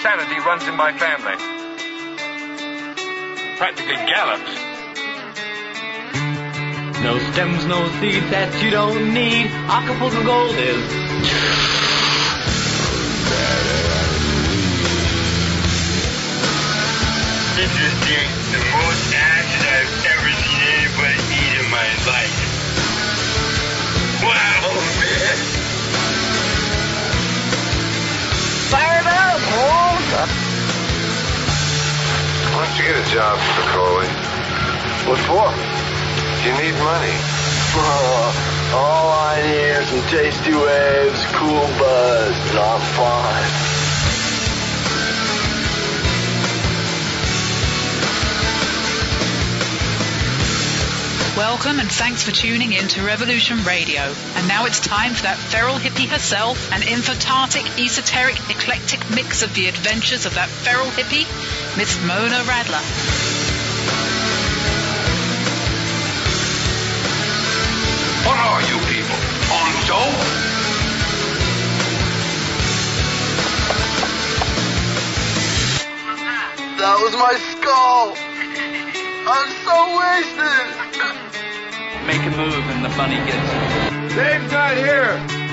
insanity runs in my family. Practically gallops. No stems, no seeds that you don't need. Acapulco Gold is. This is the most acid I've ever seen anybody eat in my life. Wow, man. Fire it up, boys. Why don't you get a job, Spicoli? What for? You need money. All I need is some tasty waves, cool buzz, and I'm fine. Welcome and thanks for tuning in to Revolution Radio. And now it's time for that feral hippie herself, an infotartic, esoteric, eclectic mix of the adventures of that feral hippie, Miss Mona Raddler. What are you people? On dope? That was my skull. I'm so wasted. Make a move and the bunny gets it. Dave's not here.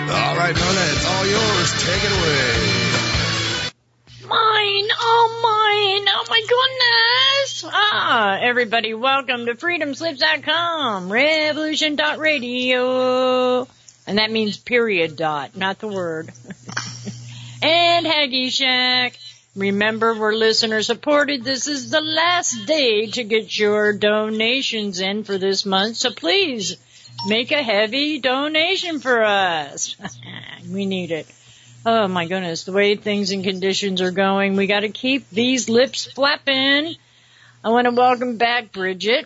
All right, Mona, it's all yours. Take it away. Mine, oh my goodness. Everybody, welcome to freedomslips.com, revolution.radio. And that means period dot, not the word. And Haggy Shack. Remember, we're listener supported. This is the last day to get your donations in for this month, so please make a heavy donation for us. We need it. Oh my goodness, the way things and conditions are going, we got to keep these lips flapping. I want to welcome back Bridgette.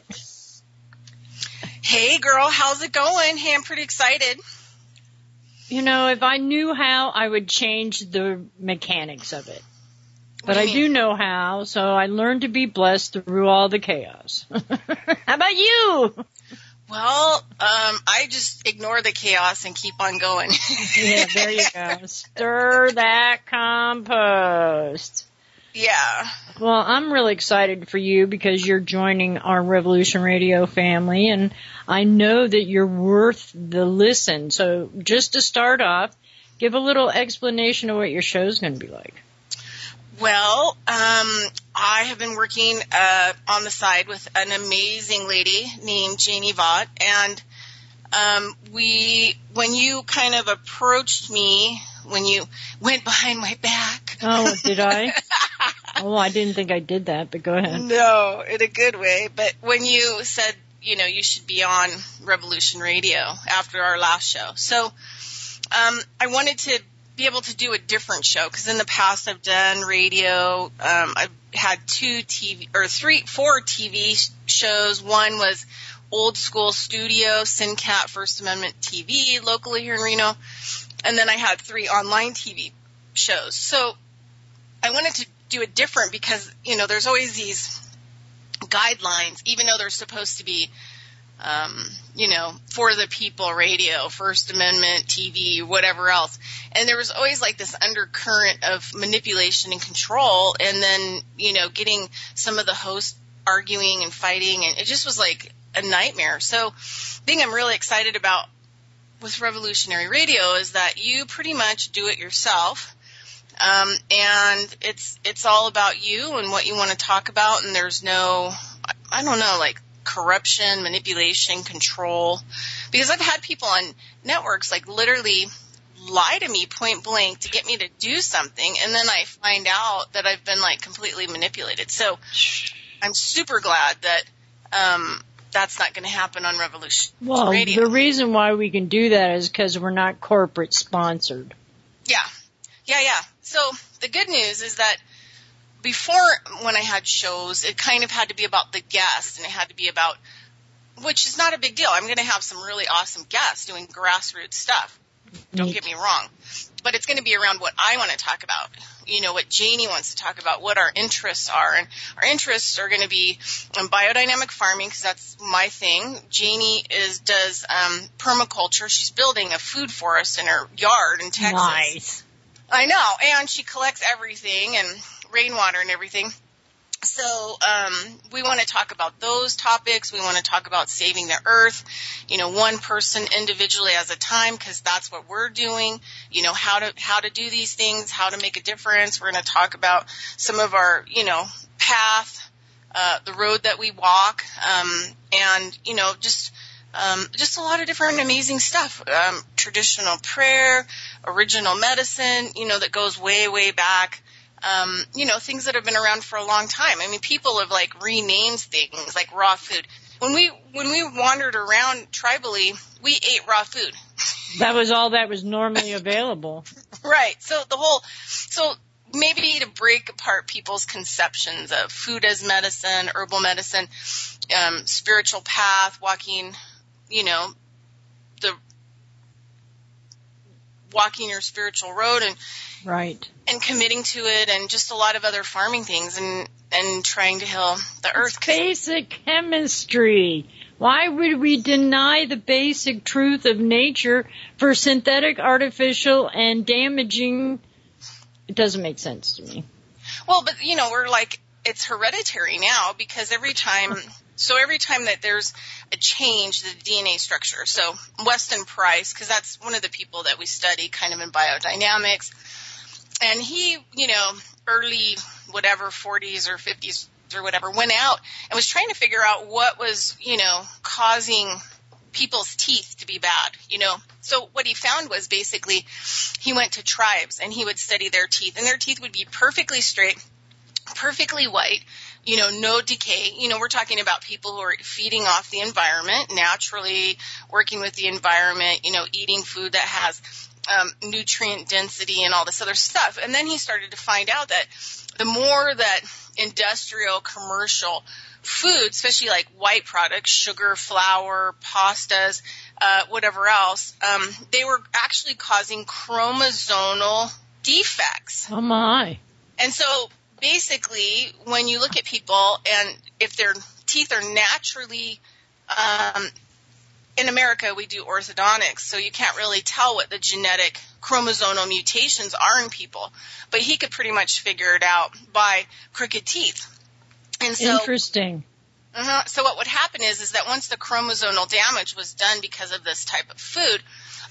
Hey girl, how's it going? Hey, I'm pretty excited. You know, if I knew how, I would change the mechanics of it. But I do know how, so I learned to be blessed through all the chaos. How about you? Well, I just ignore the chaos and keep on going. Yeah, there you go. Stir that compost. Yeah. Well, I'm really excited for you because you're joining our Revolution Radio family, and I know that you're worth the listen. So just to start off, give a little explanation of what your show's going to be like. Well, I have been working on the side with an amazing lady named Janie Vaught, and when you kind of approached me, when you went behind my back. Oh, did I? Oh, I didn't think I did that, but go ahead. No, in a good way. But when you said, you know, you should be on Revolution Radio after our last show. So I wanted to be able to do a different show because in the past I've done radio. I've had 4 TV shows. One was old school studio, SynCat First Amendment TV, locally here in Reno. And then I had 3 online TV shows. So I wanted to do it different because, you know, there's always these guidelines, even though they're supposed to be you know, for the people radio, First Amendment, TV, whatever else. And there was always like this undercurrent of manipulation and control, and then, you know, getting some of the hosts arguing and fighting, and it just was like a nightmare. So the thing I'm really excited about with Revolutionary Radio is that you pretty much do it yourself. And it's all about you and what you want to talk about, and there's no, I don't know, like, corruption, manipulation, control. Because I've had people on networks like literally lie to me point blank to get me to do something, and then I find out that I've been like completely manipulated. So I'm super glad that that's not going to happen on Revolution Radio. The reason why we can do that is because we're not corporate sponsored. Yeah. So the good news is that before, when I had shows, it kind of had to be about the guest, and it had to be about, which is not a big deal. I'm going to have some really awesome guests doing grassroots stuff. Don't get me wrong. But it's going to be around what I want to talk about, you know, what Janie wants to talk about, what our interests are. And our interests are going to be biodynamic farming, because that's my thing. Janie does permaculture. She's building a food forest in her yard in Texas. Nice. I know, and she collects everything and rainwater and everything. So we want to talk about those topics. We want to talk about saving the earth, one person individually at a time, because that's what we're doing. How to do these things, how to make a difference. We're going to talk about some of our, path, the road that we walk, and just a lot of different amazing stuff. Traditional prayer, original medicine, that goes way, way back. Things that have been around for a long time. I mean, people have renamed things like raw food. When we wandered around tribally, we ate raw food. That was all that was normally available. Right. So maybe to break apart people's conceptions of food as medicine, herbal medicine, spiritual path, walking your spiritual road and committing to it, and just a lot of other farming things and trying to heal the earth. Basic chemistry. Why would we deny the basic truth of nature for synthetic, artificial, and damaging? It doesn't make sense to me. Well, but we're it's hereditary now, because every time that there's a change, the DNA structure. So Weston Price, because that's one of the people that we study kind of in biodynamics. And he, early 40s or 50s or whatever, went out and was trying to figure out what was, causing people's teeth to be bad, So what he found was basically he went to tribes and he would study their teeth, and their teeth would be perfectly straight, perfectly white, no decay. We're talking about people who are feeding off the environment, naturally working with the environment, eating food that has nutrient density and all this other stuff. And then he started to find out that the more that industrial, commercial food, especially like white products, sugar, flour, pastas, whatever else, they were actually causing chromosomal defects. Oh, my. And so basically, when you look at people and if their teeth are naturally in America, we do orthodontics, so you can't really tell what the genetic chromosomal mutations are in people. But he could pretty much figure it out by crooked teeth. And so, interesting. So what would happen is that once the chromosomal damage was done because of this type of food,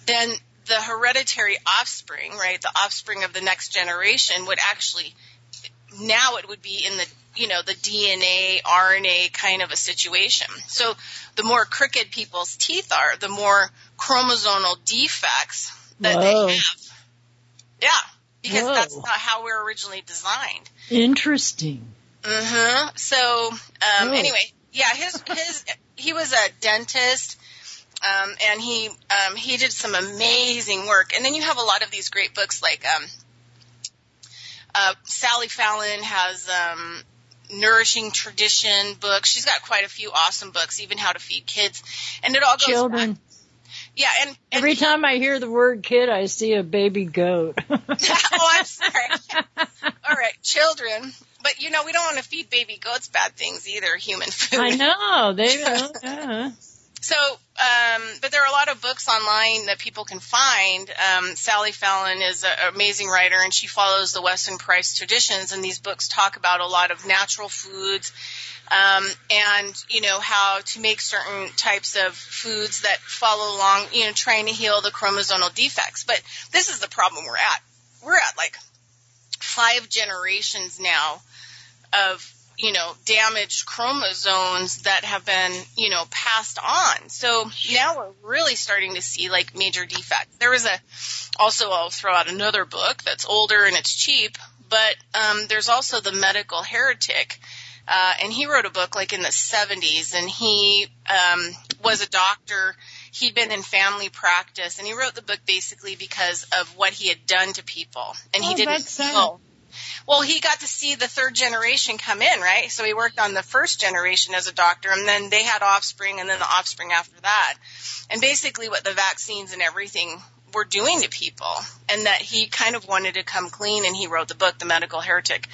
then the hereditary offspring, right, the offspring of the next generation would actually, now it would be in the, the DNA, RNA kind of a situation. So the more crooked people's teeth are, the more chromosomal defects that they have. Yeah, because that's not how we were originally designed. Interesting. So, anyway, yeah, he was a dentist, and he did some amazing work. And then you have a lot of these great books like, Sally Fallon has, Nourishing Tradition books. She's got quite a few awesome books, even how to feed kids. And it all goes children. back. Yeah, and every time I hear the word kid, I see a baby goat. Oh, I'm sorry. All right, children. But, we don't want to feed baby goats bad things either, human food. I know. They don't. So, but there are a lot of books online that people can find. Sally Fallon is an amazing writer, and she follows the Weston Price traditions, and these books talk about a lot of natural foods, and, how to make certain types of foods that follow along, trying to heal the chromosomal defects. But this is the problem we're at. We're at like 5 generations now of, damaged chromosomes that have been, passed on. So now we're really starting to see like major defects. There was I'll throw out another book that's older and it's cheap, but there's also The Medical Heretic. And he wrote a book like in the 70s, and he was a doctor. He'd been in family practice, and he wrote the book basically because of what he had done to people. And he didn't know. Well, he got to see the 3rd generation come in, right? So he worked on the 1st generation as a doctor, and then they had offspring, and then the offspring after that. And basically what the vaccines and everything were doing to people, and that he kind of wanted to come clean, and he wrote the book, The Medical Heretic.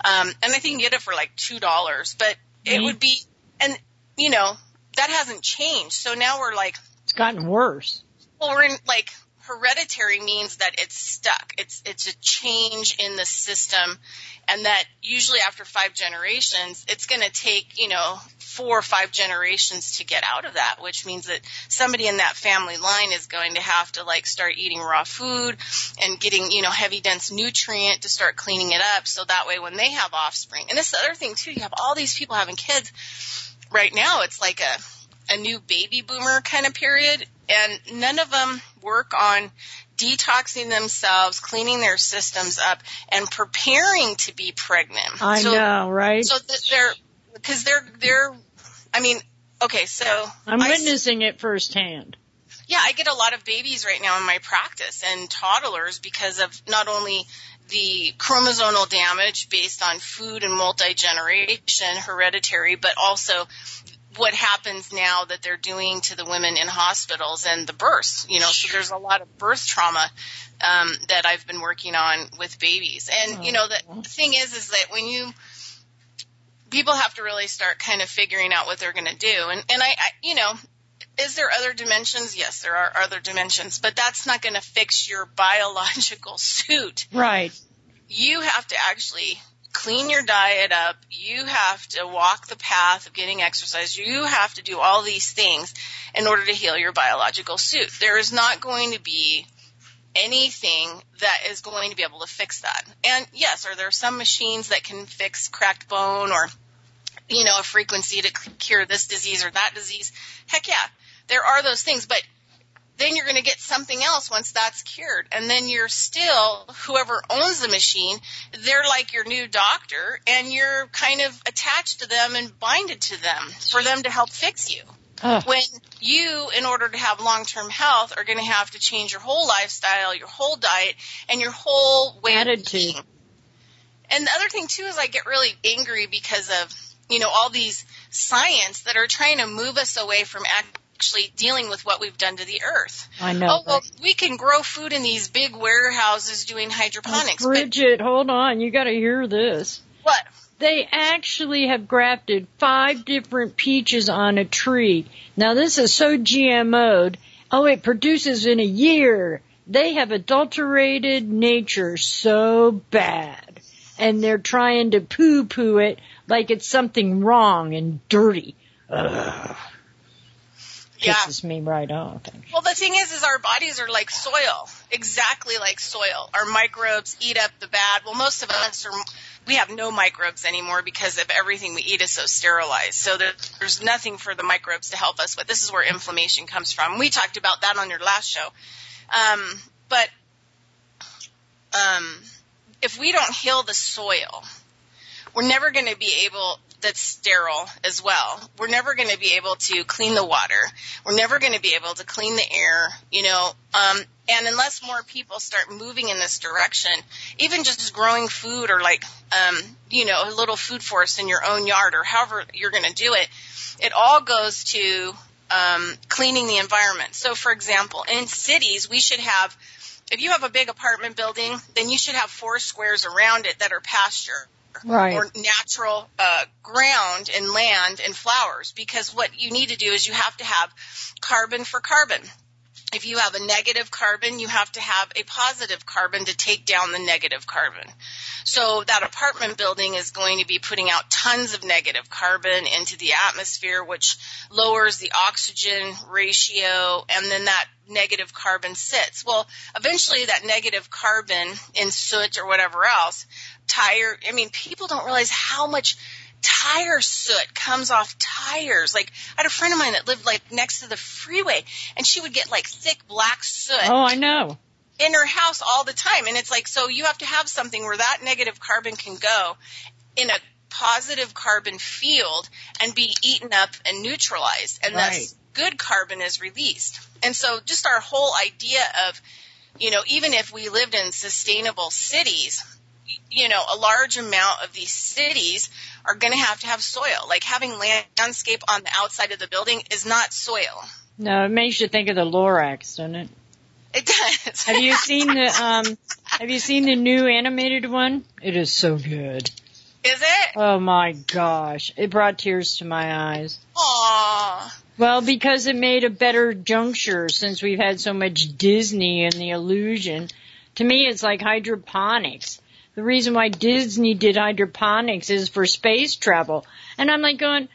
And I think you can get it for like $2, but it would be, and, that hasn't changed. So now we're like. It's gotten worse. Well, we're in like hereditary means that it's stuck. It's a change in the system, and that usually after 5 generations, it's going to take, 4 or 5 generations to get out of that, which means that somebody in that family line is going to have to start eating raw food and getting, heavy dense nutrient to start cleaning it up. So that way when they have offspring, and this other thing too, you have all these people having kids right now. It's like a new baby boomer kind of period, and none of them work on detoxing themselves, cleaning their systems up, and preparing to be pregnant. I know, right? So that I'm witnessing it firsthand. Yeah, I get a lot of babies right now in my practice and toddlers because of not only the chromosomal damage based on food and multi-generation, hereditary, but also what happens now that they're doing to the women in hospitals and the births, so there's a lot of birth trauma that I've been working on with babies. And, the thing is that when people have to really start kind of figuring out what they're going to do. And I is there other dimensions? Yes, there are other dimensions, but that's not going to fix your biological suit. Right. You have to actually clean your diet up. You have to walk the path of getting exercise. You have to do all these things in order to heal your biological suit. There is not going to be anything that is going to be able to fix that. And yes, are there some machines that can fix cracked bone or, a frequency to cure this disease or that disease? Heck yeah, there are those things, but then you're going to get something else once that's cured. And then you're still, whoever owns the machine, they're like your new doctor, and you're kind of attached to them and binded to them for them to help fix you. When you, in order to have long-term health, are going to have to change your whole lifestyle, your whole diet, and your whole way of being. And the other thing, too, is I get really angry because of, all these science that are trying to move us away from actually dealing with what we've done to the earth. I know. Oh, well, we can grow food in these big warehouses doing hydroponics. Bridgette, hold on. You got to hear this. What? They actually have grafted 5 different peaches on a tree. Now, this is so GMO'd. Oh, it produces in a year. They have adulterated nature so bad. And they're trying to poo-poo it like it's something wrong and dirty. Ugh. Pisses me right off. Well, the thing is our bodies are like soil, exactly like soil. Our microbes eat up the bad. Well, most of us we have no microbes anymore because of everything we eat is so sterilized. So there's nothing for the microbes to help us with. This is where inflammation comes from. We talked about that on your last show. But if we don't heal the soil, we're never going to be able, that's sterile as well. We're never going to be able to clean the water. We're never going to be able to clean the air, and unless more people start moving in this direction, even just growing food or a little food forest in your own yard or however you're going to do it, it all goes to cleaning the environment. So, for example, in cities, we should have, if you have a big apartment building, then you should have 4 squares around it that are pasture. Right. Or natural ground and land and flowers, because what you need to do is you have to have carbon for carbon. If you have a negative carbon, you have to have a positive carbon to take down the negative carbon. So that apartment building is going to be putting out tons of negative carbon into the atmosphere, which lowers the oxygen ratio, and then that negative carbon sits. Well, eventually that negative carbon in soot or whatever else, people don't realize how much tire soot comes off tires. I had a friend of mine that lived next to the freeway, and she would get thick black soot. Oh, I know. In her house all the time. And it's so you have to have something where that negative carbon can go in a positive carbon field and be eaten up and neutralized. And thus good carbon is released. And so just our whole idea of, even if we lived in sustainable cities, a large amount of these cities are going to have soil. Having landscape on the outside of the building is not soil. No, it makes you think of the Lorax, doesn't it? It does. Have you seen the new animated one? It is so good. Is it? Oh my gosh. It brought tears to my eyes. Aww. Well, because it made a better juncture since we've had so much Disney and the illusion. To me, it's like hydroponics. The reason why Disney did hydroponics is for space travel. And I'm like going,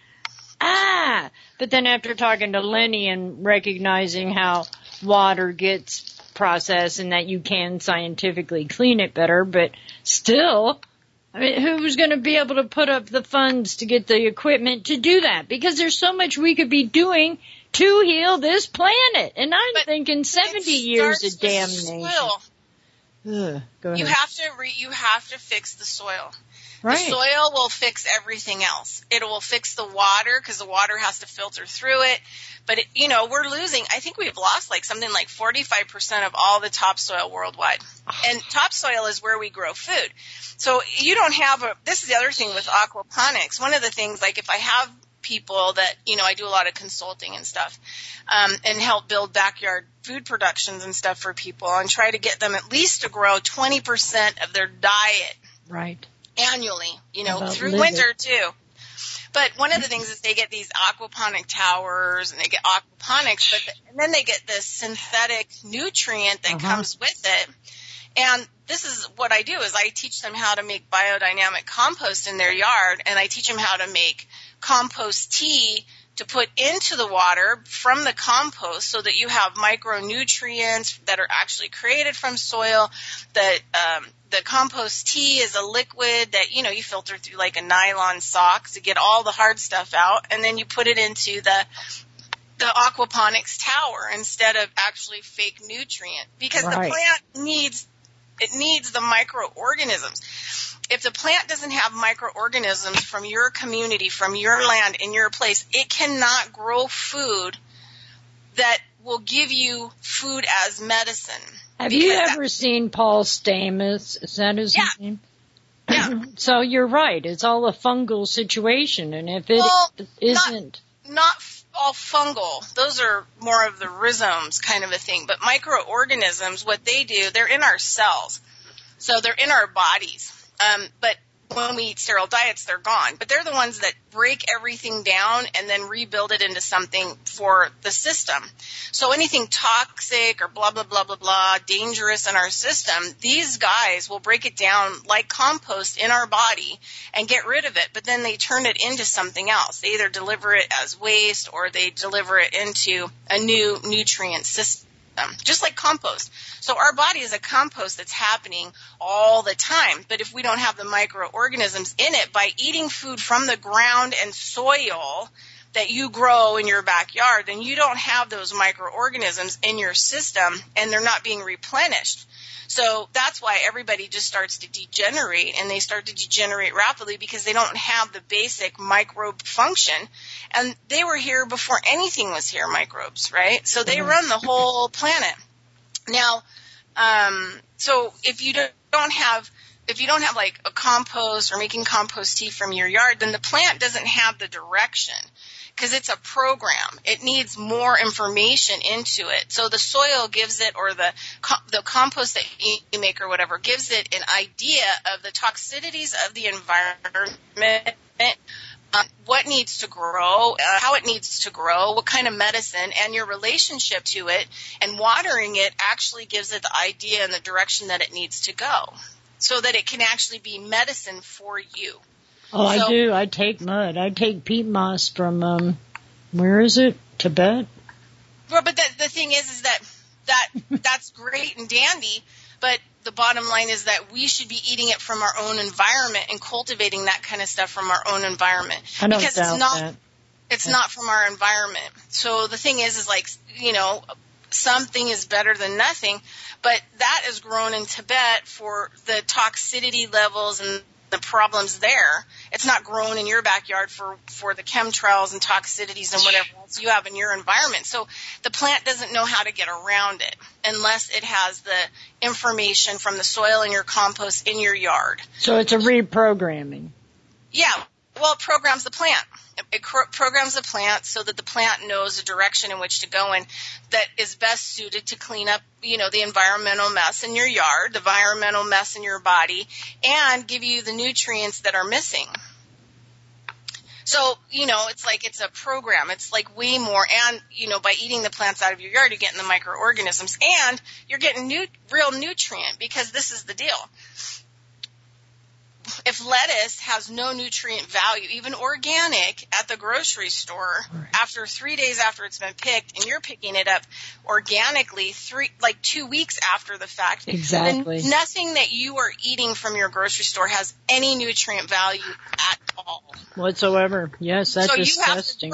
But then after talking to Lenny and recognizing how water gets processed and that you can scientifically clean it better, but still, I mean, who's going to be able to put up the funds to get the equipment to do that? Because there's so much we could be doing to heal this planet. And I'm thinking 70 years of damnation. Go ahead. You have to fix the soil. Right. The soil will fix everything else. It will fix the water because the water has to filter through it. But, we're losing, I think we've lost something like 45% of all the topsoil worldwide. And topsoil is where we grow food. So you don't have this is the other thing with aquaponics. One of the things, if I have people that, I do a lot of consulting and stuff, and help build backyard food productions and stuff for people and try to get them at least to grow 20% of their diet. Right. Annually, through winter too. But one of the things is they get these aquaponic towers and they get aquaponics, and then they get this synthetic nutrient that comes with it. And this is what I do is I teach them how to make biodynamic compost in their yard, and I teach them how to make compost tea to put into the water from the compost so that you have micronutrients that are actually created from soil. The compost tea is a liquid that, you filter through a nylon sock to get all the hard stuff out, and then you put it into the aquaponics tower instead of actually fake nutrient because the plant needs the microorganisms. If the plant doesn't have microorganisms from your community, from your land, in your place, it cannot grow food that will give you food as medicine. Have you ever seen Paul Stamets? Is that his name? Yeah. So you're right. It's all a fungal situation, and if it isn't... Not all fungal. Those are more of the rhizomes kind of a thing. But microorganisms, what they do, they're in our cells. So they're in our bodies. But when we eat sterile diets, they're gone. But they're the ones that break everything down and then rebuild it into something for the system. So anything toxic or blah, blah, blah, blah, blah, dangerous in our system, these guys will break it down like compost in our body and get rid of it. But then they turn it into something else. They either deliver it as waste or they deliver it into a new nutrient system, just like compost. So our body is a compost that's happening all the time. But if we don't have the microorganisms in it, by eating food from the ground and soil that you grow in your backyard, then you don't have those microorganisms in your system and they're not being replenished. So that's why everybody just starts to degenerate, and they start to degenerate rapidly because they don't have the basic microbe function. And they were here before anything was here, microbes, right? So they run the whole planet. Now, so if you don't have a compost or making compost tea from your yard, then the plant doesn't have the direction because it's a program. It needs more information into it. So the soil gives it, or the compost that you make or whatever, gives it an idea of the toxicities of the environment, what needs to grow, how it needs to grow, what kind of medicine, and your relationship to it. And watering it actually gives it the idea and the direction that it needs to go so that it can actually be medicine for you. Oh, I do. I take mud. I take peat moss from, where is it? Tibet? Well, but the thing is that's great and dandy, but the bottom line is that we should be eating it from our own environment and cultivating that kind of stuff from our own environment. I don't because doubt that. It's not from our environment. So the thing is something is better than nothing, but that is grown in Tibet for the toxicity levels and the problems there. It's not grown in your backyard for the chemtrails and toxicities and whatever else you have in your environment. So the plant doesn't know how to get around it unless it has the information from the soil in your compost in your yard. So it's a reprogramming. Yeah. Well, it programs the plant. It programs the plant so that the plant knows the direction in which to go in that is best suited to clean up, the environmental mess in your yard, the environmental mess in your body, and give you the nutrients that are missing. So, it's like it's a program. It's like way more. And, by eating the plants out of your yard, you're getting the microorganisms and you're getting real nutrient, because this is the deal. If lettuce has no nutrient value, even organic, at the grocery store, after 3 days after it's been picked, and you're picking it up organically 2 weeks after the fact, exactly, then nothing that you are eating from your grocery store has any nutrient value at all. Whatsoever. Yes, that's disgusting.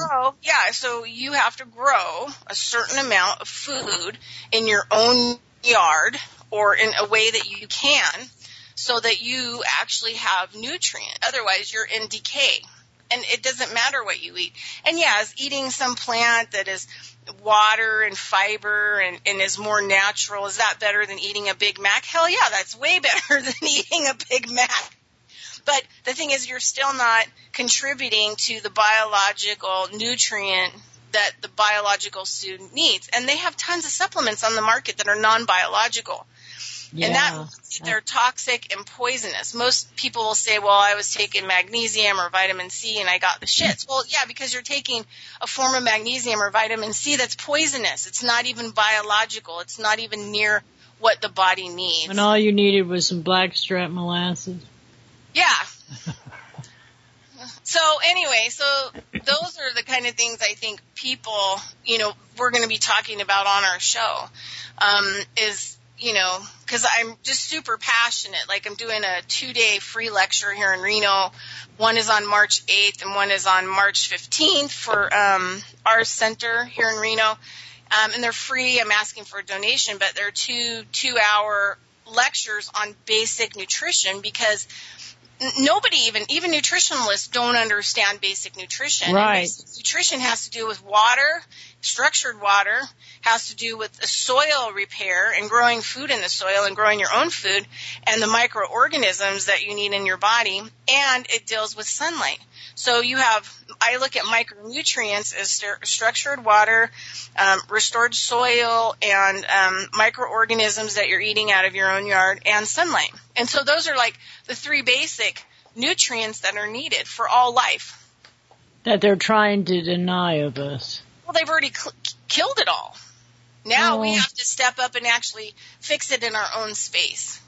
So you have to grow a certain amount of food in your own yard, or in a way that you can, so that you actually have nutrient. Otherwise, you're in decay. And it doesn't matter what you eat. And is eating some plant that is water and fiber and is more natural, is that better than eating a Big Mac? Hell yeah, that's way better than eating a Big Mac. But the thing is, you're still not contributing to the biological nutrient that the biological student needs. And they have tons of supplements on the market that are non-biological. Yeah. And that means they're toxic and poisonous. Most people will say, well, I was taking magnesium or vitamin C and I got the shits. Well, yeah, because you're taking a form of magnesium or vitamin C that's poisonous. It's not even biological. It's not even near what the body needs. And all you needed was some blackstrap molasses. Yeah. So anyway, those are the kind of things I think people, we're going to be talking about on our show, because I'm just super passionate. Like, I'm doing a 2-day free lecture here in Reno. One is on March 8th and one is on March 15th for our center here in Reno. And they're free. I'm asking for a donation, but they're 2-hour lectures on basic nutrition, because nobody, even nutritionalists, don't understand basic nutrition. Right. Basic nutrition has to do with water, structured water, has to do with the soil repair and growing food in the soil and growing your own food and the microorganisms that you need in your body, and it deals with sunlight. So I look at micronutrients as structured water, restored soil, and microorganisms that you're eating out of your own yard, and sunlight. And so those are like the 3 basic nutrients that are needed for all life. That they're trying to deny of us. Well, they've already killed it all. Now we have to step up and actually fix it in our own space.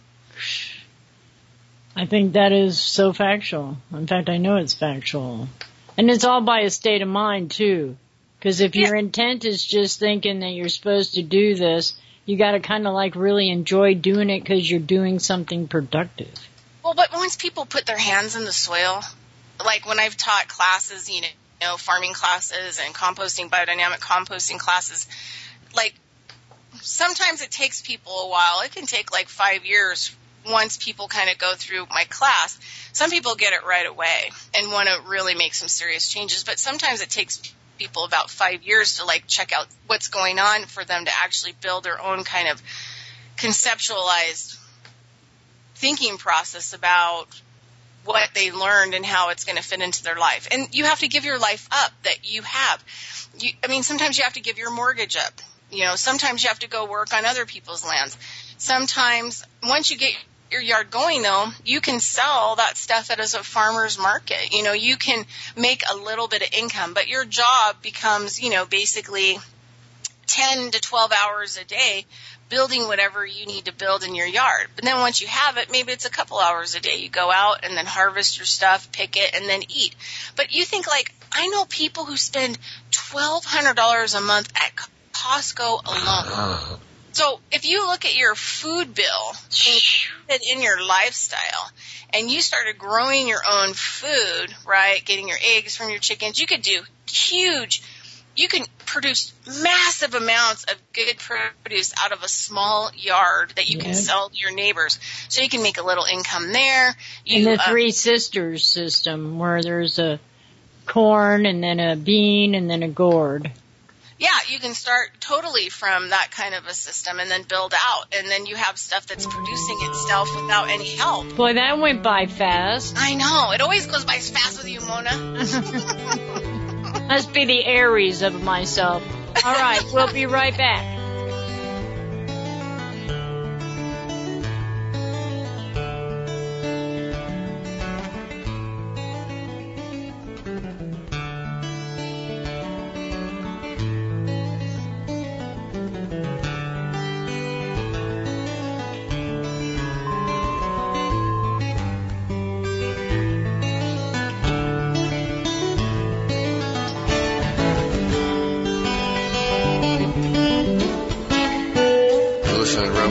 I think that is so factual. In fact, I know it's factual. And it's all by a state of mind, too. Because if your intent is just thinking that you're supposed to do this, you got to kind of like really enjoy doing it because you're doing something productive. Well, but once people put their hands in the soil, like when I've taught classes, farming classes and composting, biodynamic composting classes, like sometimes it takes people a while. It can take like 5 years once people kind of go through my class. Some people get it right away and want to really make some serious changes, but sometimes it takes people about 5 years to like check out what's going on for them to actually build their own kind of conceptualized thinking process about what they learned and how it's going to fit into their life. And you have to give your life up that you have. Sometimes you have to give your mortgage up. Sometimes you have to go work on other people's lands. Sometimes once you get your yard going, though, you can sell that stuff at a farmer's market. You can make a little bit of income, but your job becomes, basically 10 to 12 hours a day building whatever you need to build in your yard. But then once you have it, maybe it's a couple hours a day. You go out and then harvest your stuff, pick it, and then eat. But you think, like, I know people who spend $1,200 a month at Costco alone. So if you look at your food bill and in your lifestyle, and you started growing your own food, right, getting your eggs from your chickens, you could do you can produce massive amounts of good produce out of a small yard that you can sell to your neighbors. So you can make a little income there. In the Three Sisters system, where there's a corn and then a bean and then a gourd. Yeah, you can start totally from that kind of a system and then build out. And then you have stuff that's producing itself without any help. Boy, that went by fast. I know. It always goes by fast with you, Mona. Must be the Aries of myself. All right, we'll be right back.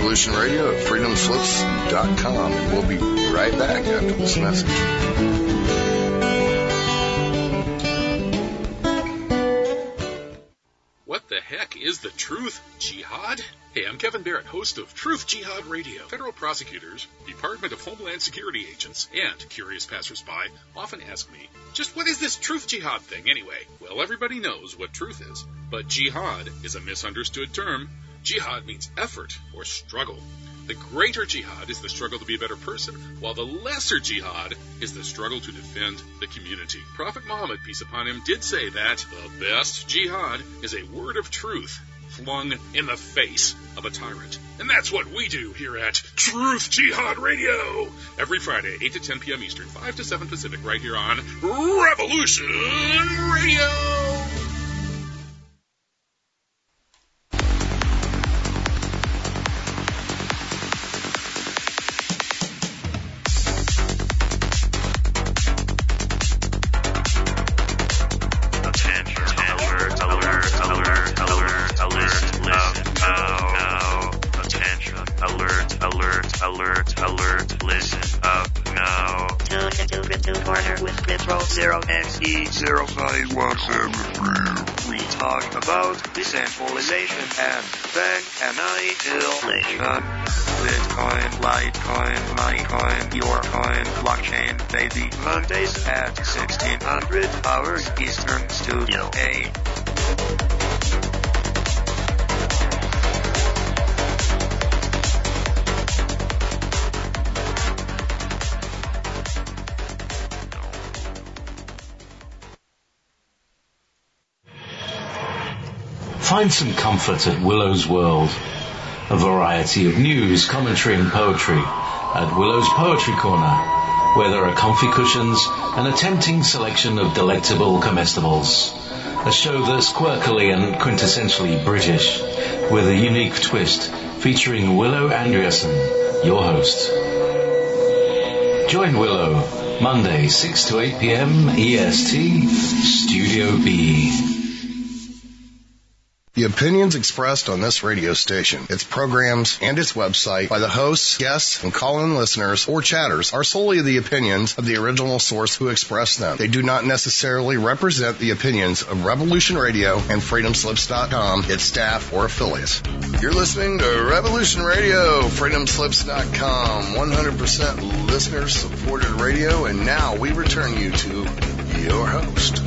Revolution Radio at freedomslips.com. And we'll be right back after this message. What the heck is the Truth Jihad? Hey, I'm Kevin Barrett, host of Truth Jihad Radio. Federal prosecutors, Department of Homeland Security agents, and curious passersby often ask me, just what is this Truth Jihad thing anyway? Well, everybody knows what truth is, but jihad is a misunderstood term. Jihad means effort or struggle. The greater jihad is the struggle to be a better person, while the lesser jihad is the struggle to defend the community. Prophet Muhammad, peace upon him, did say that the best jihad is a word of truth flung in the face of a tyrant. And that's what we do here at Truth Jihad Radio. Every Friday, 8 to 10 p.m. Eastern, 5 to 7 Pacific, right here on Revolution Radio. We talk about decentralization and bank annihilation. Bitcoin, Litecoin, Litecoin, your coin, blockchain, baby. Mondays at 1600 hours Eastern, Studio A. Find some comfort at Willow's World. A variety of news, commentary and poetry at Willow's Poetry Corner, where there are comfy cushions and a tempting selection of delectable comestibles. A show that's quirkily and quintessentially British, with a unique twist featuring Willow Andreasen, your host. Join Willow, Monday, 6 to 8 p.m. EST, Studio B. The opinions expressed on this radio station, its programs, and its website by the hosts, guests, and call-in listeners or chatters are solely the opinions of the original source who expressed them. They do not necessarily represent the opinions of Revolution Radio and freedomslips.com, its staff, or affiliates. You're listening to Revolution Radio, freedomslips.com, 100% listener-supported radio, and now we return you to your host.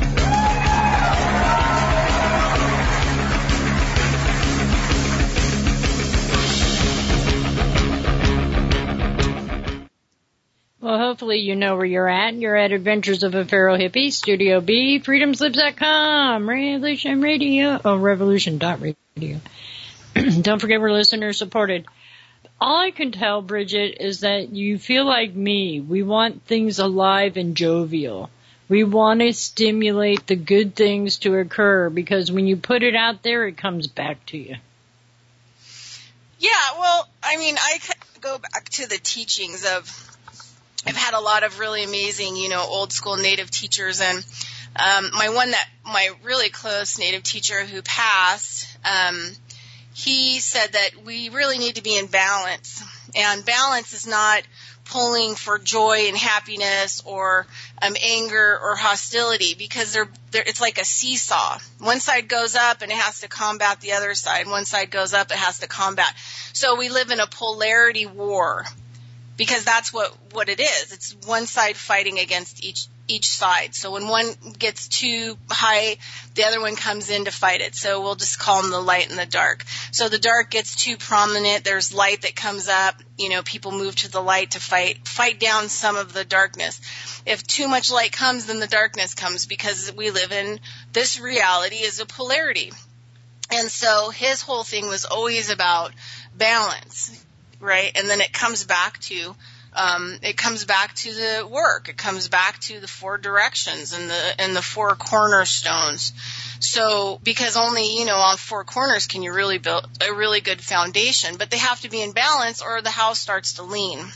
Well, hopefully you know where you're at. You're at Adventures-of-a-Feral-Hippy, Studio B, freedomslips.com, Revolution Radio, revolution.radio. Don't forget we're listener supported. All I can tell, Bridgette, is that you feel like me. We want things alive and jovial. We want to stimulate the good things to occur, because when you put it out there, it comes back to you. Yeah, well, I mean, I go back to the teachings of, I've had a lot of really amazing, old school native teachers, and my really close native teacher who passed, he said that we really need to be in balance, and balance is not pulling for joy and happiness or anger or hostility, because it's like a seesaw. One side goes up and it has to combat the other side. One side goes up, it has to combat. So we live in a polarity war, because that's what it is. It's one side fighting against each side. So when one gets too high, the other one comes in to fight it. So we'll just call them the light and the dark. So the dark gets too prominent. There's light that comes up. People move to the light to fight down some of the darkness. If too much light comes, then the darkness comes, because we live in this reality is a polarity. And so his whole thing was always about balance. Right, and then it comes back to the work. It comes back to the four directions and the four cornerstones. So, because only on four corners can you really build a really good foundation, but they have to be in balance, or the house starts to lean.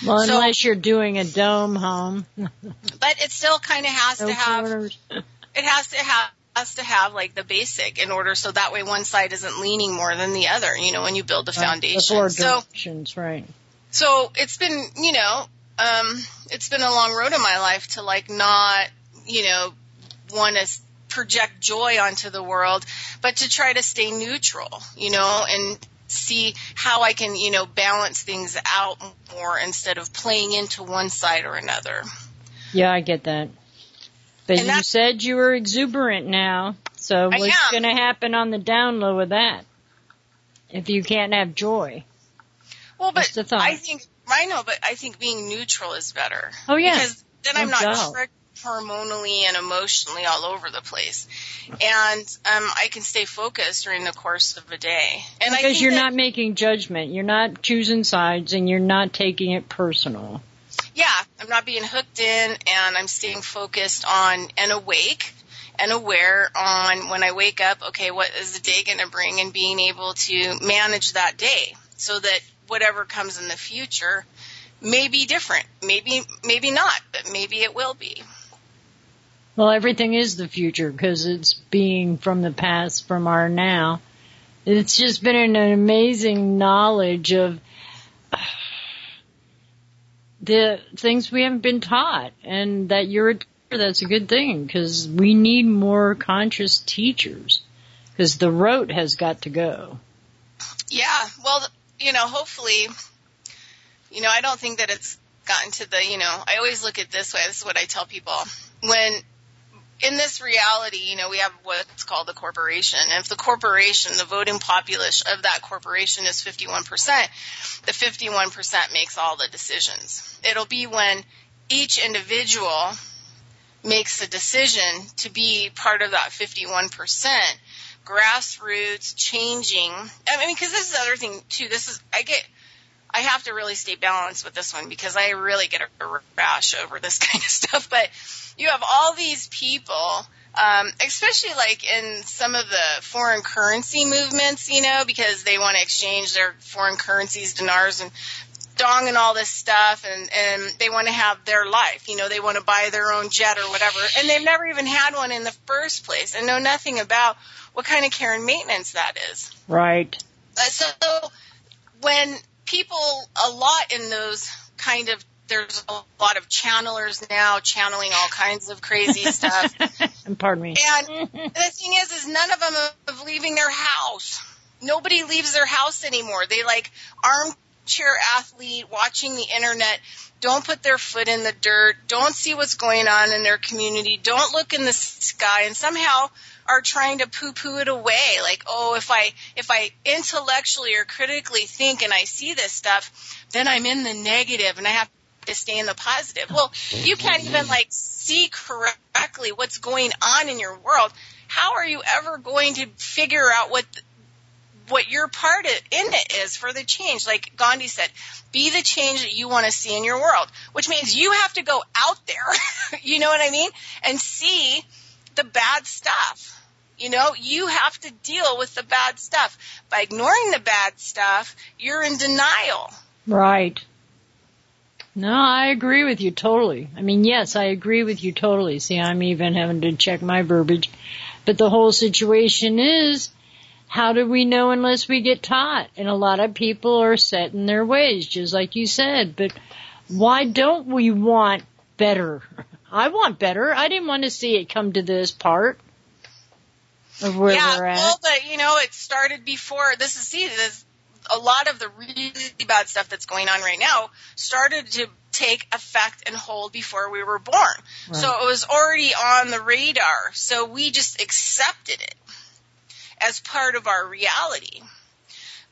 Well, unless you're doing a dome home. But it still kind of has to have. It has to have has to have like the basic in order, so that way one side isn't leaning more than the other, you know, when you build a foundation. The 4 directions, right. So it's been, you know, it's been a long road in my life to like not, you know, want to project joy onto the world, but to try to stay neutral, you know, and see how I can, you know, balance things out more instead of playing into one side or another. Yeah, I get that. But you said you were exuberant now, so what's going to happen on the down low with that if you can't have joy? Well, but I think being neutral is better. Oh, yeah. Because then I'm not tricked hormonally and emotionally all over the place. And I can stay focused during the course of a day. And because you're not making judgment. You're not choosing sides, and you're not taking it personal. Yeah, I'm not being hooked in, and I'm staying focused on and awake and aware on when I wake up, okay, what is the day going to bring, and being able to manage that day so that whatever comes in the future may be different. Maybe not, but maybe it will be. Well, everything is the future because it's being from the past, from our now. It's just been an amazing knowledge of the things we haven't been taught, and that that's a good thing because we need more conscious teachers because the rote has got to go. Yeah, well, you know, hopefully, you know, I don't think that it's gotten to the, you know, I always look at it this way. This is what I tell people. When in this reality, you know, we have what's called a corporation. And if the corporation, the voting populace of that corporation is 51%, the 51% makes all the decisions. It'll be when each individual makes a decision to be part of that 51%, grassroots, changing. I mean, because this is the other thing, too. I have to really stay balanced with this one because I really get a rash over this kind of stuff. But you have all these people, especially like in some of the foreign currency movements, you know, because they want to exchange their foreign currencies, dinars and dong and all this stuff, and they want to have their life. You know, they want to buy their own jet or whatever, and they've never even had one in the first place and know nothing about what kind of care and maintenance that is. Right. So when people, a lot in those kind of, there's a lot of channelers now channeling all kinds of crazy stuff. Pardon me. And the thing is none of them are leaving their house. Nobody leaves their house anymore. They like armchair athlete, watching the internet, don't put their foot in the dirt, don't see what's going on in their community, don't look in the sky, and somehow are trying to poo-poo it away. Like, oh, if I intellectually or critically think and I see this stuff, then I'm in the negative and I have to stay in the positive. Well, you can't even like see correctly what's going on in your world. How are you ever going to figure out what your part in it is for the change? Like Gandhi said, be the change that you want to see in your world, which means you have to go out there, you know what I mean, and see the bad stuff. You know, you have to deal with the bad stuff. By ignoring the bad stuff, you're in denial. Right. No, I agree with you totally. I mean, yes, I agree with you totally. See, I'm even having to check my verbiage. But the whole situation is, how do we know unless we get taught? And a lot of people are set in their ways, just like you said. But why don't we want better? I want better. I didn't want to see it come to this part of where we're at. Well, but, you know, it started before. A lot of the really bad stuff that's going on right now started to take effect and hold before we were born. Right. So it was already on the radar. So we just accepted it as part of our reality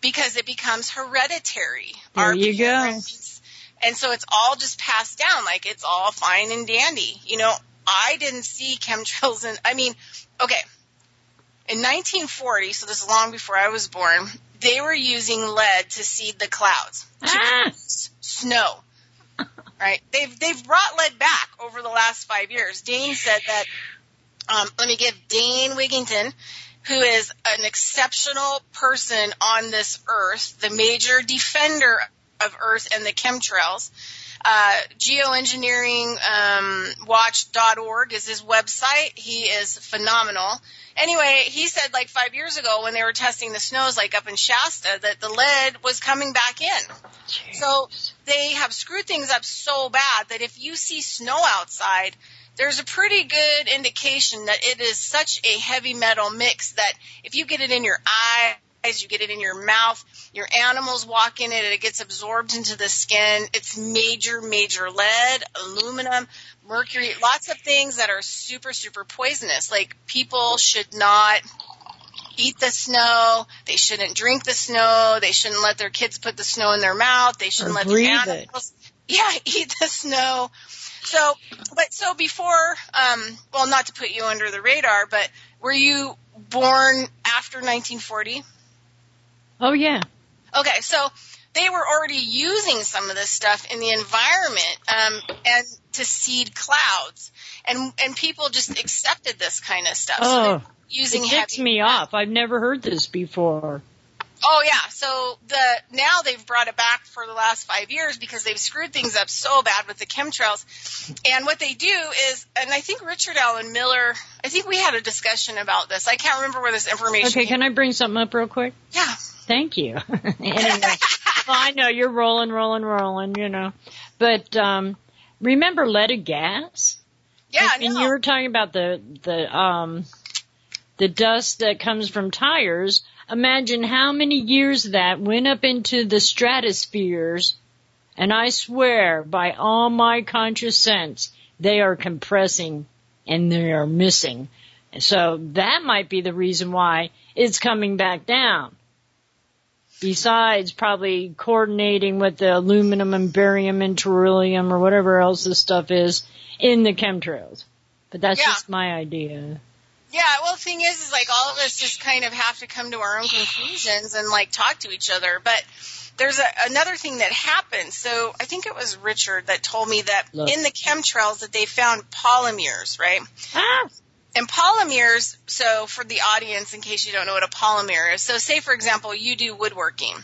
because it becomes hereditary. There you go. And so it's all just passed down like it's all fine and dandy. You know, I didn't see chemtrails in 1940, so this is long before I was born, they were using lead to seed the clouds, to produce snow. Right? They've brought lead back over the last 5 years. Dane said that, let me give Dane Wigington, who is an exceptional person on this earth, the major defender of Earth and the chemtrails, Geoengineeringwatch.org is his website. He is phenomenal. Anyway, he said like 5 years ago when they were testing the snows like up in Shasta that the lead was coming back in. Jeez. So they have screwed things up so bad that if you see snow outside, there's a pretty good indication that it is such a heavy metal mix that if you get it in your eyes, you get it in your mouth, your animals walk in it, it gets absorbed into the skin. It's major, major lead, aluminum, mercury, lots of things that are super, super poisonous. Like people should not eat the snow. They shouldn't drink the snow. They shouldn't let their kids put the snow in their mouth. They shouldn't let the animals eat the snow. So before, well, not to put you under the radar, but were you born after 1940? Oh, yeah. Okay, so they were already using some of this stuff in the environment and to seed clouds, and people just accepted this kind of stuff. Oh, so using it ticks me off. I've never heard this before. Oh, yeah. So now they've brought it back for the last 5 years because they've screwed things up so bad with the chemtrails. And what they do is, and I think Richard Allen Miller, I think we had a discussion about this. I can't remember where this information Okay, can I bring something up real quick? Yeah. Thank you. Anyway, well, I know you're rolling, you know. But remember leaded gas? Yeah, and you were talking about the dust that comes from tires. Imagine how many years that went up into the stratospheres, and I swear, by all my conscious sense, they are compressing and they are missing. So that might be the reason why it's coming back down. Besides probably coordinating with the aluminum and barium and beryllium or whatever else this stuff is in the chemtrails. But that's just my idea. Yeah, well, the thing is like all of us just kind of have to come to our own conclusions and like talk to each other. But there's another thing that happened. So I think it was Richard that told me that in the chemtrails that they found polymers, right? Ah. And polymers, so for the audience, in case you don't know what a polymer is, so say, for example, you do woodworking.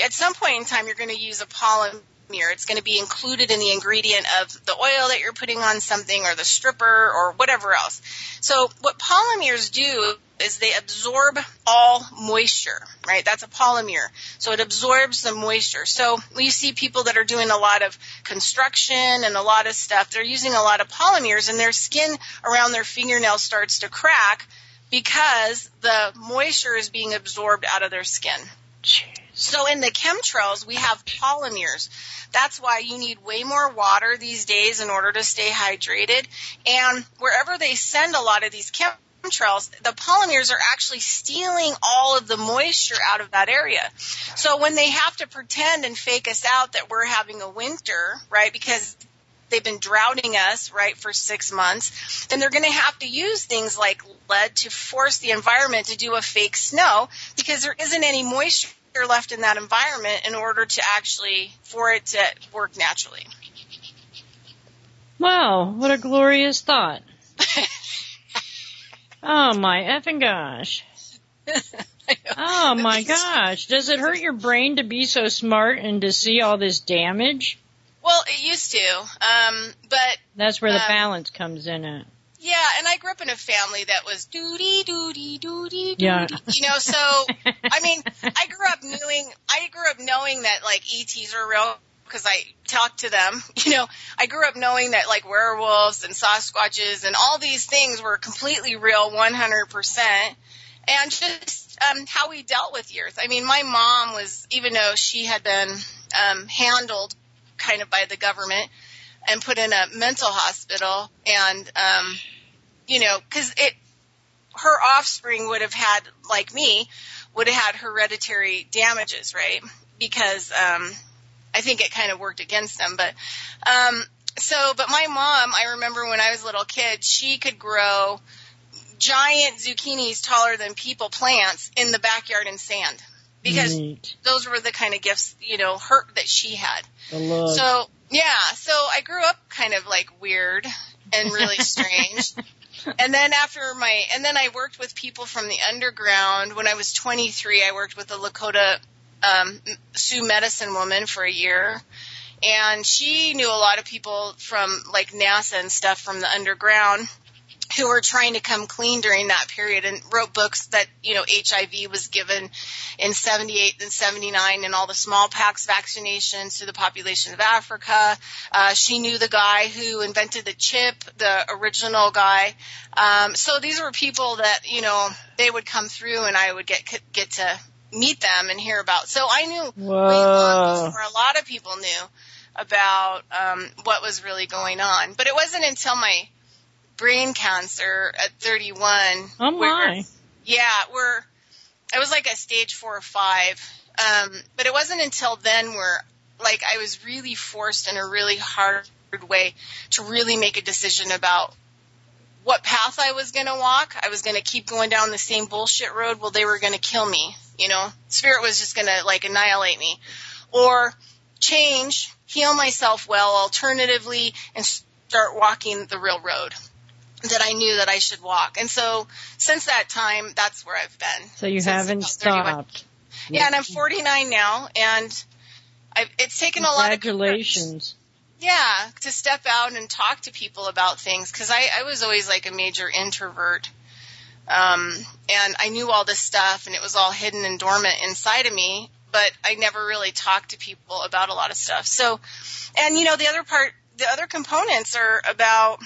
At some point in time, you're going to use a polymer. It's going to be included in the ingredient of the oil that you're putting on something or the stripper or whatever else. So what polymers do is they absorb all moisture, right? That's a polymer. So it absorbs the moisture. So we see people that are doing a lot of construction and a lot of stuff, they're using a lot of polymers and their skin around their fingernails starts to crack because the moisture is being absorbed out of their skin. So in the chemtrails, we have polymers. That's why you need way more water these days in order to stay hydrated. And wherever they send a lot of these chemtrails, the polymers are actually stealing all of the moisture out of that area. So when they have to pretend and fake us out that we're having a winter, right, because they've been droughting us, right, for 6 months, then they're going to have to use things like lead to force the environment to do a fake snow because there isn't any moisture left in that environment in order to actually, for it to work naturally. Wow, what a glorious thought. Oh my effing gosh. Oh my gosh. Does it hurt your brain to be so smart and to see all this damage? Well, it used to, but... That's where the balance comes in at. Yeah, and I grew up in a family that was doody, doody, doody, doody. Yeah. You know, so, I mean, I grew up knowing that, like, ETs are real because I talked to them. You know, I grew up knowing that, like, werewolves and Sasquatches and all these things were completely real 100%. And just how we dealt with the earth. I mean, my mom was, even though she had been handled kind of by the government, and put in a mental hospital, and, you know, because her offspring would have had, like me, would have had hereditary damages, right? Because I think it kind of worked against them. But but my mom, I remember when I was a little kid, she could grow giant zucchinis taller than people plants in the backyard in sand. Because those were the kind of gifts, you know, that she had. So, yeah, so I grew up kind of like weird and really strange. And then I worked with people from the underground. When I was 23, I worked with a Lakota Sioux medicine woman for a year. And she knew a lot of people from like NASA and stuff from the underground who were trying to come clean during that period, and wrote books that, HIV was given in 78 and 79 and all the smallpox vaccinations to the population of Africa. She knew the guy who invented the chip, the original guy. So these were people that, they would come through and I would get to meet them and hear about. So I knew way long before a lot of people knew about what was really going on. But it wasn't until my brain cancer at 31. Oh my. It was like a stage 4 or 5. But it wasn't until then where like I was really forced in a really hard way to really make a decision about what path I was going to walk. I was going to keep going down the same bullshit road. Well, they were going to kill me, Spirit was just going to like annihilate me. Or change, heal myself well, alternatively, and start walking the real road that I knew that I should walk. And so since that time, that's where I've been. So you haven't stopped. Yeah, and I'm 49 now, and it's taken a lot of congratulations. Yeah, to step out and talk to people about things, because I was always like a major introvert. And I knew all this stuff, and it was all hidden and dormant inside of me, but I never really talked to people about a lot of stuff. So, and the other components are about,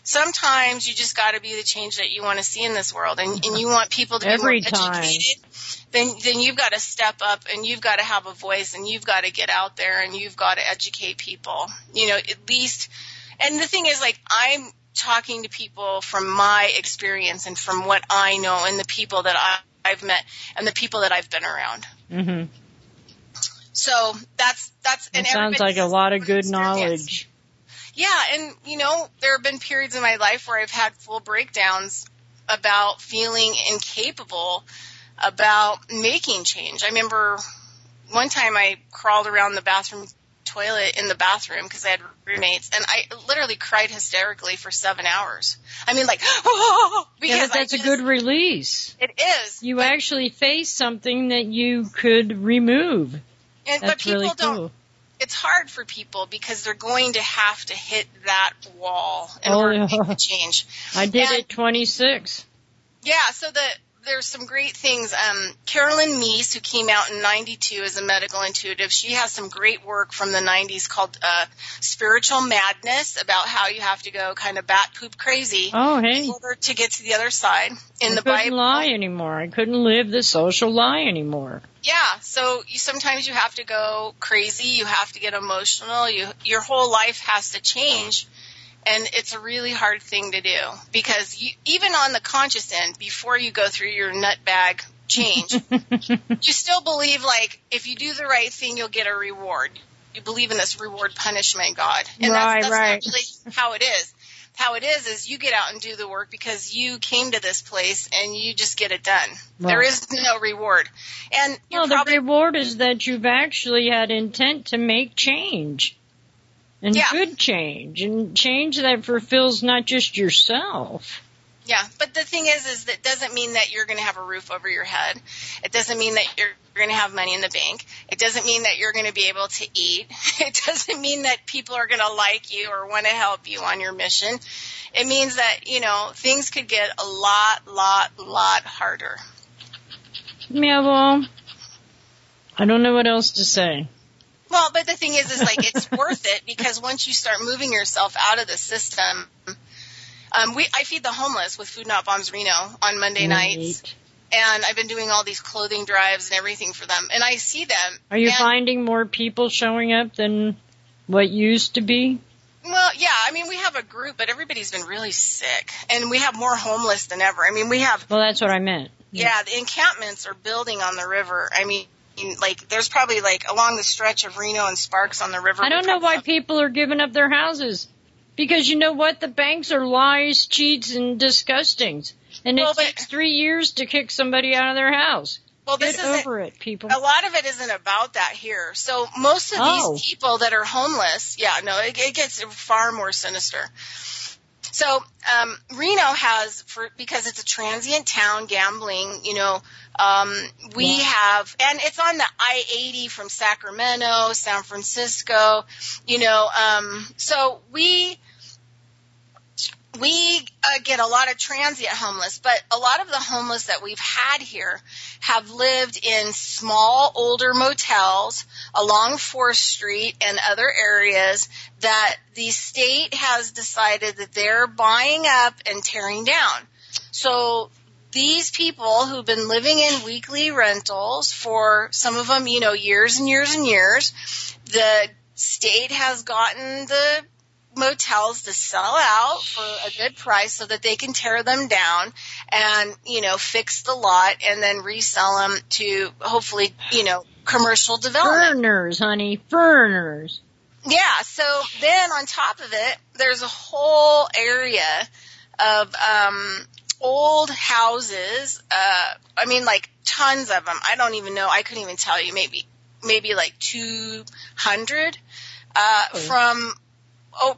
sometimes you just got to be the change that you want to see in this world, and you want people to be more educated. Then you've got to step up, and you've got to have a voice, and you've got to get out there, and you've got to educate people. At least. And the thing is, like, I'm talking to people from my experience and from what I know, and the people that I've met, and the people that I've been around. Mm-hmm. So that's and sounds like a lot of good knowledge. Yeah, and, there have been periods in my life where I've had full breakdowns about feeling incapable about making change. I remember one time I crawled around the bathroom toilet in the bathroom because I had roommates, and I literally cried hysterically for 7 hours. I mean, like, because that's a good release. It is. You actually face something that you could remove. But people really cool. don't. It's hard for people because they're going to have to hit that wall in order to make the change. I did it 26. Yeah, so there's some great things. Carolyn Meese, who came out in 92 as a medical intuitive, she has some great work from the 90s called Spiritual Madness, about how you have to go kind of bat poop crazy in order to get to the other side. In the Bible, I couldn't lie anymore. I couldn't live the social lie anymore. Yeah, so sometimes you have to go crazy. You have to get emotional. Your whole life has to change. And it's a really hard thing to do because even on the conscious end, before you go through your nutbag change, you still believe, like, if you do the right thing, you'll get a reward. You believe in this reward punishment God. And that's not really how it is. How it is you get out and do the work because you came to this place and you just get it done. Right. There is no reward. And the reward is that you've actually had intent to make change. And good change, and change that fulfills not just yourself. Yeah, but the thing is that doesn't mean that you're going to have a roof over your head. It doesn't mean that you're going to have money in the bank. It doesn't mean that you're going to be able to eat. It doesn't mean that people are going to like you or want to help you on your mission. It means that, things could get a lot harder. Yeah, well, I don't know what else to say. Well, but the thing is like, it's worth it because once you start moving yourself out of the system, I feed the homeless with Food Not Bombs Reno on Monday nights, and I've been doing all these clothing drives and everything for them, and I see them. Are you finding more people showing up than what used to be? Well, yeah, I mean, we have a group, but everybody's been really sick, and we have more homeless than ever. I mean, we have... Well, that's what I meant. Yeah, the encampments are building on the river. I mean, like, there's probably, like, along the stretch of Reno and Sparks on the river. I don't know why people are giving up their houses. Because you know what? The banks are lies, cheats, and disgustings. And it takes 3 years to kick somebody out of their house. Well, Get over it, people. A lot of it isn't about that here. So most of these people that are homeless, it gets far more sinister. So Reno has, because it's a transient town, gambling, we have, and it's on the I-80 from Sacramento, San Francisco, so we get a lot of transient homeless, but a lot of the homeless that we've had here have lived in small, older motels along 4th Street and other areas that the state has decided that they're buying up and tearing down. So these people who've been living in weekly rentals for some of them, years and years and years, the state has gotten the motels to sell out for a good price so that they can tear them down and, fix the lot and then resell them to hopefully, commercial development. Burners, honey, burners. Yeah, so then on top of it, there's a whole area of old houses, like tons of them. I don't even know. I couldn't even tell you. Maybe like 200 from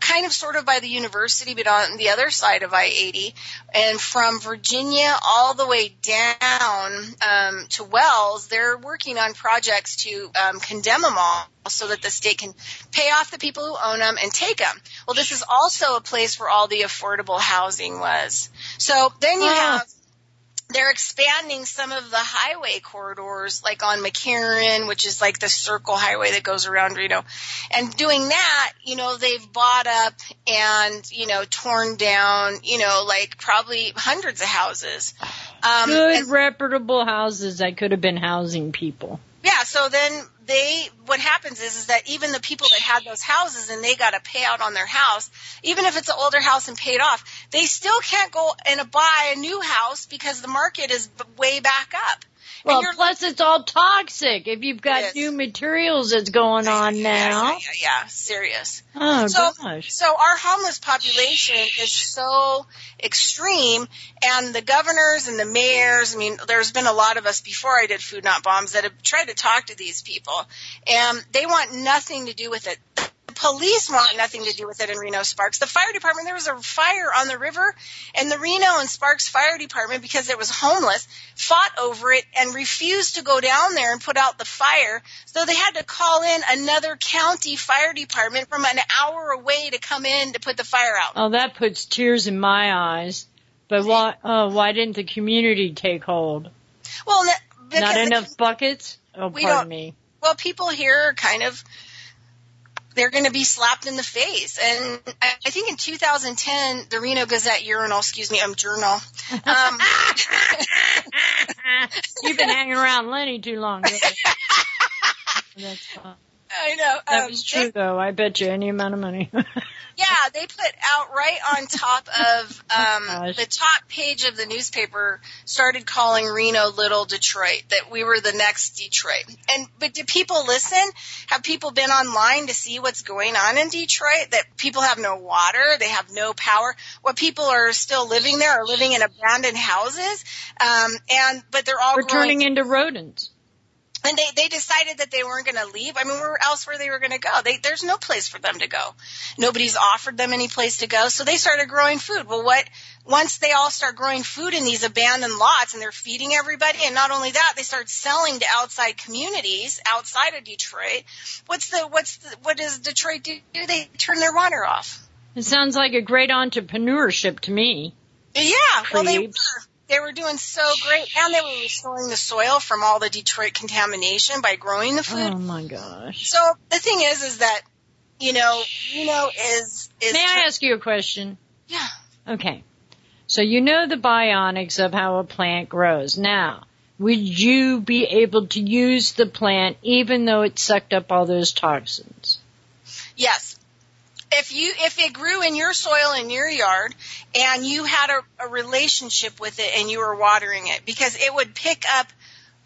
kind of sort of by the university, but on the other side of I-80, and from Virginia all the way down to Wells, they're working on projects to condemn them all so that the state can pay off the people who own them and take them. Well, this is also a place where all the affordable housing was. So then you have, they're expanding some of the highway corridors, like on McCarran, which is like the circle highway that goes around Reno. And doing that, they've bought up and, torn down, like probably hundreds of houses. Good, reputable houses that could have been housing people. Yeah, so then what happens is that even the people that had those houses and they got a payout on their house, even if it's an older house and paid off, they still can't go and buy a new house because the market is way back up. Well, plus it's all toxic if you've got new materials that's going on now. Yeah, serious. Oh, gosh. So our homeless population is so extreme, and the governors and the mayors, there's been a lot of us before I did Food Not Bombs that have tried to talk to these people, and they want nothing to do with it. Police want nothing to do with it in Reno Sparks. The fire department, there was a fire on the river, and the Reno and Sparks Fire Department, because it was homeless, fought over it and refused to go down there and put out the fire. So they had to call in another county fire department from an hour away to come in to put the fire out. Oh, that puts tears in my eyes. But why didn't the community take hold? Well, not enough buckets? Oh, pardon me. Well, people here are kind of, they're going to be slapped in the face. And I think in 2010, the Reno Gazette Journal, You've been hanging around Lenny too long. That's fine. I know. That was true, though. I bet you any amount of money. Yeah, they put out right on top of the top page of the newspaper, started calling Reno Little Detroit, that we were the next Detroit. But do people listen? Have people been online to see what's going on in Detroit? That people have no water, they have no power. What people are still living there are living in abandoned houses, but they're all turning into rodents. And they decided that they weren't going to leave. Where else were they going to go? There's no place for them to go. Nobody's offered them any place to go. So they started growing food. Well, once they all start growing food in these abandoned lots and they're feeding everybody, and not only that, they start selling to outside communities outside of Detroit. What does Detroit do? They turn their water off. It sounds like a great entrepreneurship to me. Yeah. Well, they were doing so great, and they were restoring the soil from all the Detroit contamination by growing the food. Oh, my gosh. So the thing is that, Reno is... May I ask you a question? Yeah. Okay. So you know the bionics of how a plant grows. Now, would you be able to use the plant even though it sucked up all those toxins? Yes. If it grew in your soil in your yard and you had a relationship with it and you were watering it, because it would pick up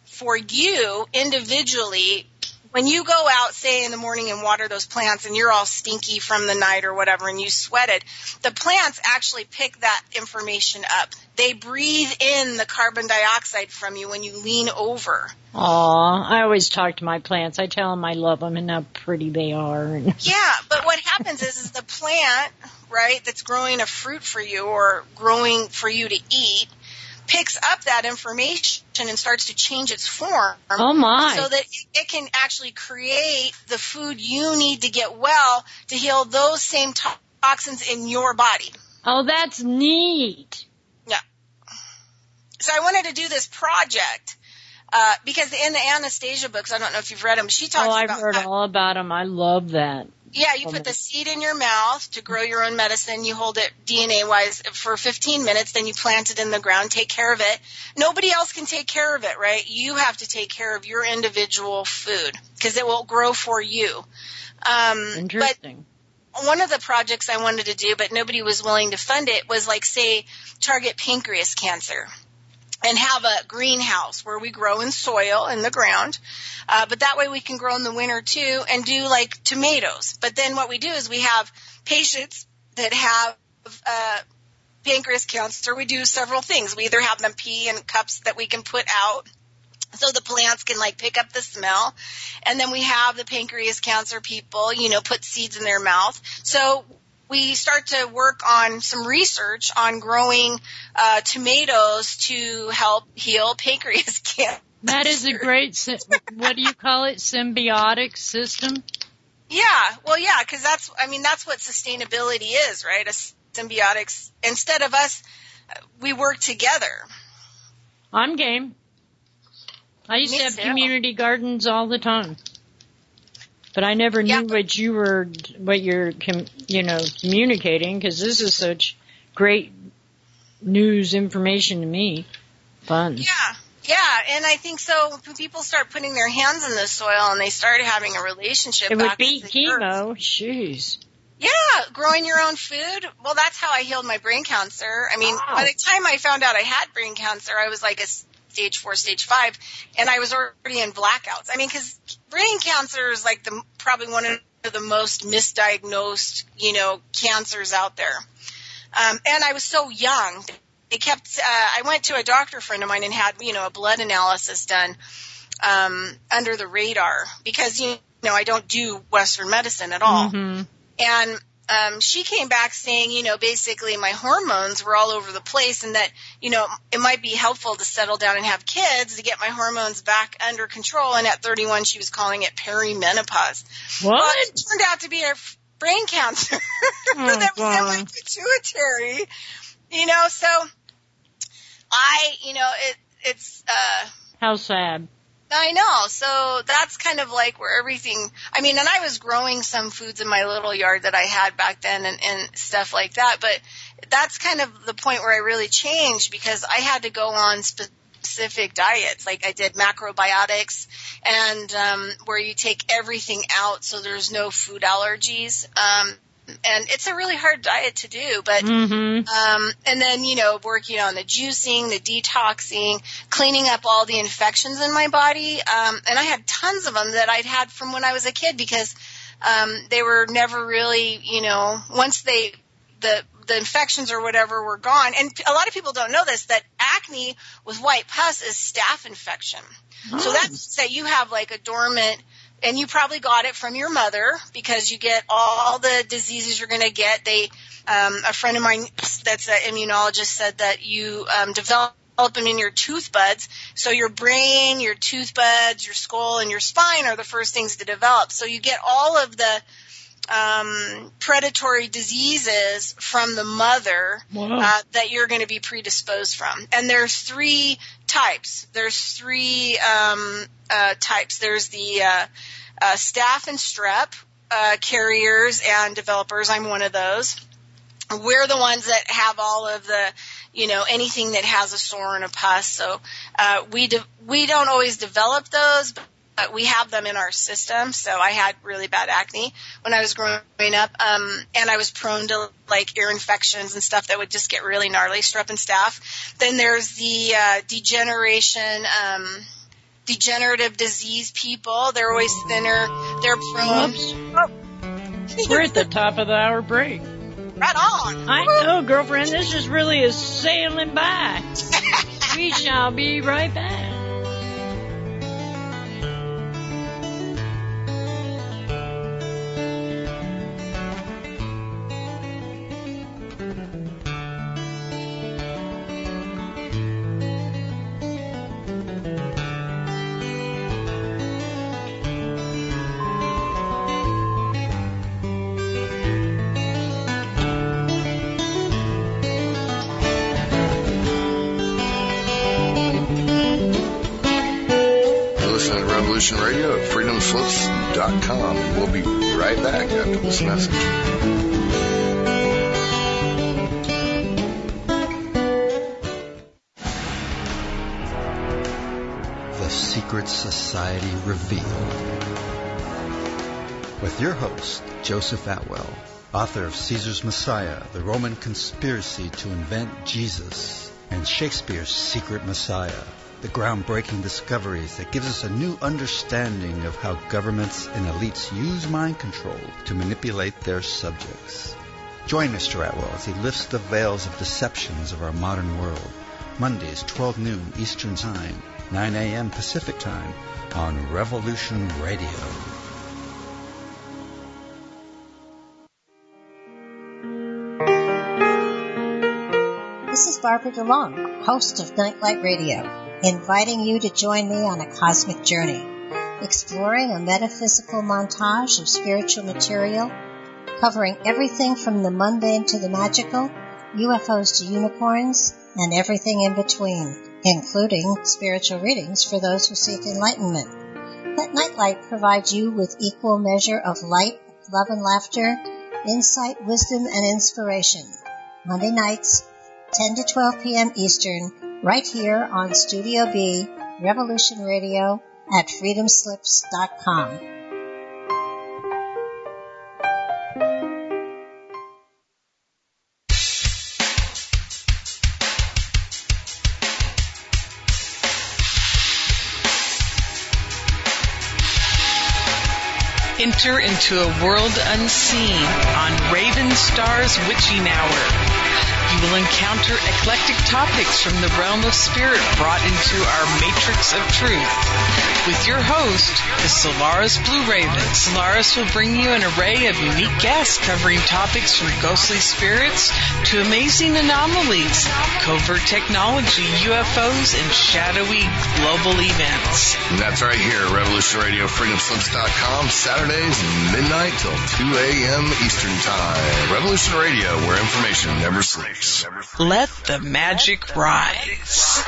for you individually when you go out, say in the morning, and water those plants and you're all stinky from the night or whatever and you sweated, the plants actually pick that information up they breathe in the carbon dioxide from you when you lean over. Aw, I always talk to my plants. I tell them I love them and how pretty they are. Yeah, but what happens is the plant, right, that's growing a fruit for you or growing for you to eat, picks up that information and starts to change its form. Oh, my. So that it can actually create the food you need to get well to heal those same toxins in your body. Oh, that's neat. Yeah. So I wanted to do this project because in the Anastasia books, I don't know if you've read them, she talks about I've heard all about them. I love that. Yeah, you put the seed in your mouth to grow your own medicine. You hold it DNA-wise for 15 minutes. Then you plant it in the ground, take care of it. Nobody else can take care of it, right? You have to take care of your individual food because it will grow for you. Interesting. But one of the projects I wanted to do, but nobody was willing to fund it, was like, say, target pancreas cancer. And have a greenhouse where we grow in soil in the ground. But that way we can grow in the winter too and do like tomatoes. But then what we do is we have patients that have pancreas cancer. We do several things. We either have them pee in cups that we can put out so the plants can like pick up the smell. And then we have the pancreas cancer people, you know, put seeds in their mouth. So we start to work on some research on growing tomatoes to help heal pancreas cancer. That is a great, what do you call it, symbiotic system? Yeah, well, yeah, because that's what sustainability is, right? A symbiotic. Instead of us, we work together. I'm game. I used to have community gardens all the time. But I never knew what you're communicating, because this is such great news information to me. Fun. Yeah, and I think so when people start putting their hands in the soil and they start having a relationship. It would beat chemo. Jeez. Yeah, growing your own food. Well, that's how I healed my brain cancer. I mean, by the time I found out I had brain cancer, I was like a stage 4, stage 5, and I was already in blackouts. I mean, because brain cancer is like probably one of the most misdiagnosed, cancers out there. And I was so young. I went to a doctor friend of mine and had, a blood analysis done under the radar because, I don't do Western medicine at all. Mm-hmm. And she came back saying, basically my hormones were all over the place and that, it might be helpful to settle down and have kids to get my hormones back under control. And at 31, she was calling it perimenopause. What? Well, it turned out to be a brain cancer that was in my pituitary, so it's how sad. I know. So that's kind of like where everything, and I was growing some foods in my little yard that I had back then and stuff like that. But that's kind of the point where I really changed because I had to go on specific diets. Like I did macrobiotics and where you take everything out so there's no food allergies. And it's a really hard diet to do, but, and then, working on the juicing, the detoxing, cleaning up all the infections in my body. And I had tons of them that I'd had from when I was a kid because, they were never really, once the infections or whatever were gone. And a lot of people don't know this, that acne with white pus is staph infection. Oh. So that's that you have like a dormant. And you probably got it from your mother because you get all the diseases you're going to get. A friend of mine that's an immunologist said that you develop them in your tooth buds. So your brain, your tooth buds, your skull, and your spine are the first things to develop. So you get all of the predatory diseases from the mother that you're going to be predisposed from. And there's 3 types. There's 3 types. There's the staph and strep carriers and developers. I'm one of those. We're the ones that have all of the, anything that has a sore and a pus. So we don't always develop those, but we have them in our system. So I had really bad acne when I was growing up, and I was prone to like ear infections and stuff that would just get really gnarly, strep and staph. Then there's the degenerative disease people. They're always thinner. They're prone. We're at the top of the hour break. Right on. I know, girlfriend. This just really is sailing by. We shall be right back. Radio at freedomslips.com. We'll be right back after this message. The Secret Society Revealed. With your host, Joseph Atwell, author of Caesar's Messiah, The Roman Conspiracy to Invent Jesus, and Shakespeare's Secret Messiah, the groundbreaking discoveries that gives us a new understanding of how governments and elites use mind control to manipulate their subjects. Join Mr. Atwell as he lifts the veils of deceptions of our modern world. Mondays, 12 noon Eastern Time, 9 a.m. Pacific Time on Revolution Radio. This is Barbara DeLong, host of Nightlight Radio, inviting you to join me on a cosmic journey, exploring a metaphysical montage of spiritual material, covering everything from the mundane to the magical, UFOs to unicorns, and everything in between, including spiritual readings for those who seek enlightenment. Let Nightlight provide you with equal measure of light, love and laughter, insight, wisdom, and inspiration. Monday nights, 10 to 12 p.m. Eastern, right here on Studio B, Revolution Radio at freedomslips.com. Enter into a world unseen on Raven Star's Witching Hour. You will encounter eclectic topics from the realm of spirit brought into our matrix of truth. With your host, the Solaris Blue Raven. Solaris will bring you an array of unique guests covering topics from ghostly spirits to amazing anomalies, covert technology, UFOs, and shadowy global events. And that's right here, Revolution Radio, freedomslips.com, Saturdays, midnight till 2 a.m. Eastern Time. Revolution Radio, where information never sleeps. Let the magic rise.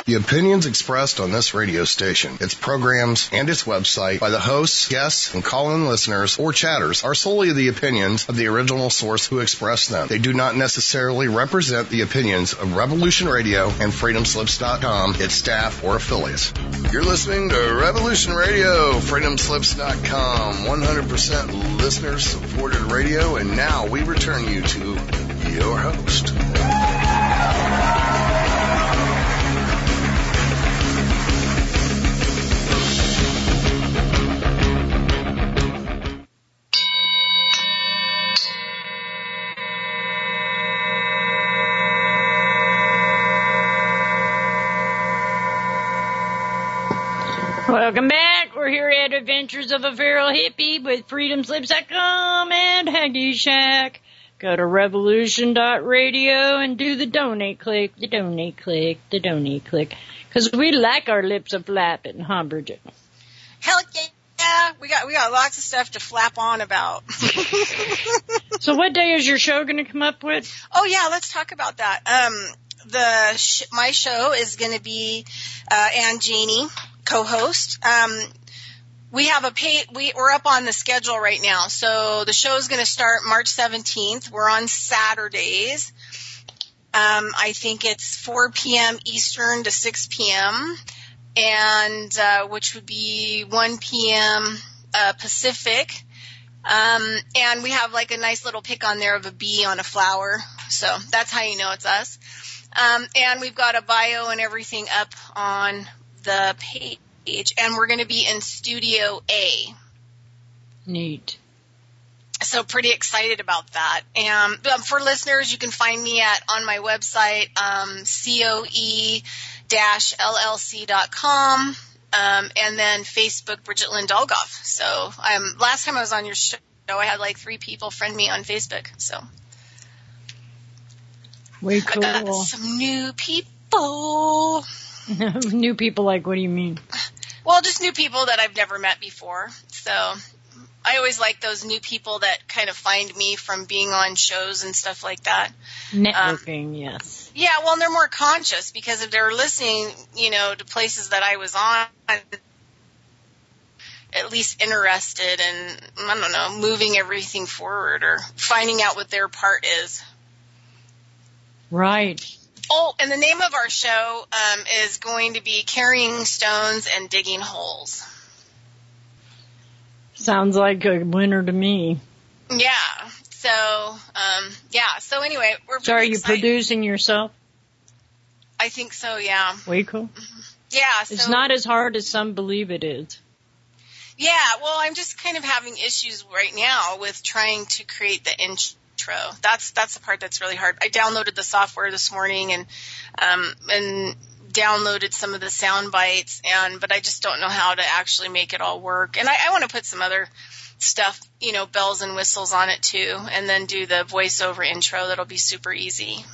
The opinions expressed on this radio station, its programs, and its website by the hosts, guests, and call-in listeners or chatters are solely the opinions of the original source who expressed them. They do not necessarily represent the opinions of Revolution Radio and freedomslips.com, its staff, or affiliates. You're listening to Revolution Radio, freedomslips.com, 100% listener-supported radio, and now we return you to your host. Welcome back. We're here at Adventures-of-a-Feral-Hippy with freedomslips.com and Haggy Shack. Go to revolution.radio and do the donate click, the donate click, the donate click. Because we like our lips a flapping, huh, Bridgette? Hell yeah. We got lots of stuff to flap on about. So what day is your show going to come up with? Oh, yeah, let's talk about that. My show is going to be Ann Janey, co-host. We're up on the schedule right now. So the show is going to start March 17th. We're on Saturdays. I think it's 4 p.m. Eastern to 6 p.m. and which would be 1 p.m. Pacific. And we have like a nice little pic on there of a bee on a flower. So that's how you know it's us. And we've got a bio and everything up on the page. And we're going to be in Studio A. Neat. So pretty excited about that. And for listeners, you can find me on my website, coe-llc.com, and then Facebook, Bridgette Lyn Dolgoff. So last time I was on your show, I had like 3 people friend me on Facebook. So way cool. I got some new people. New people, like, what do you mean? Well, just new people that I've never met before. So I always like those new people that kind of find me from being on shows and stuff like that. Networking, yes. Yeah, well, and they're more conscious because if they're listening, to places that I was on, at least interested in, I don't know, moving everything forward or finding out what their part is. Right. Oh, and the name of our show is going to be Carrying Stones and Digging Holes. Sounds like a winner to me. Yeah. So, So anyway, we're So are you excited. producing yourself? I think so, yeah. Way cool. Yeah. It's not as hard as some believe it is. Yeah, well, I'm just kind of having issues right now with trying to create the intro. That's the part that's really hard. I downloaded the software this morning and downloaded some of the sound bites, but I just don't know how to actually make it all work. And I want to put some other stuff, bells and whistles on it too, and then do the voiceover intro. That'll be super easy.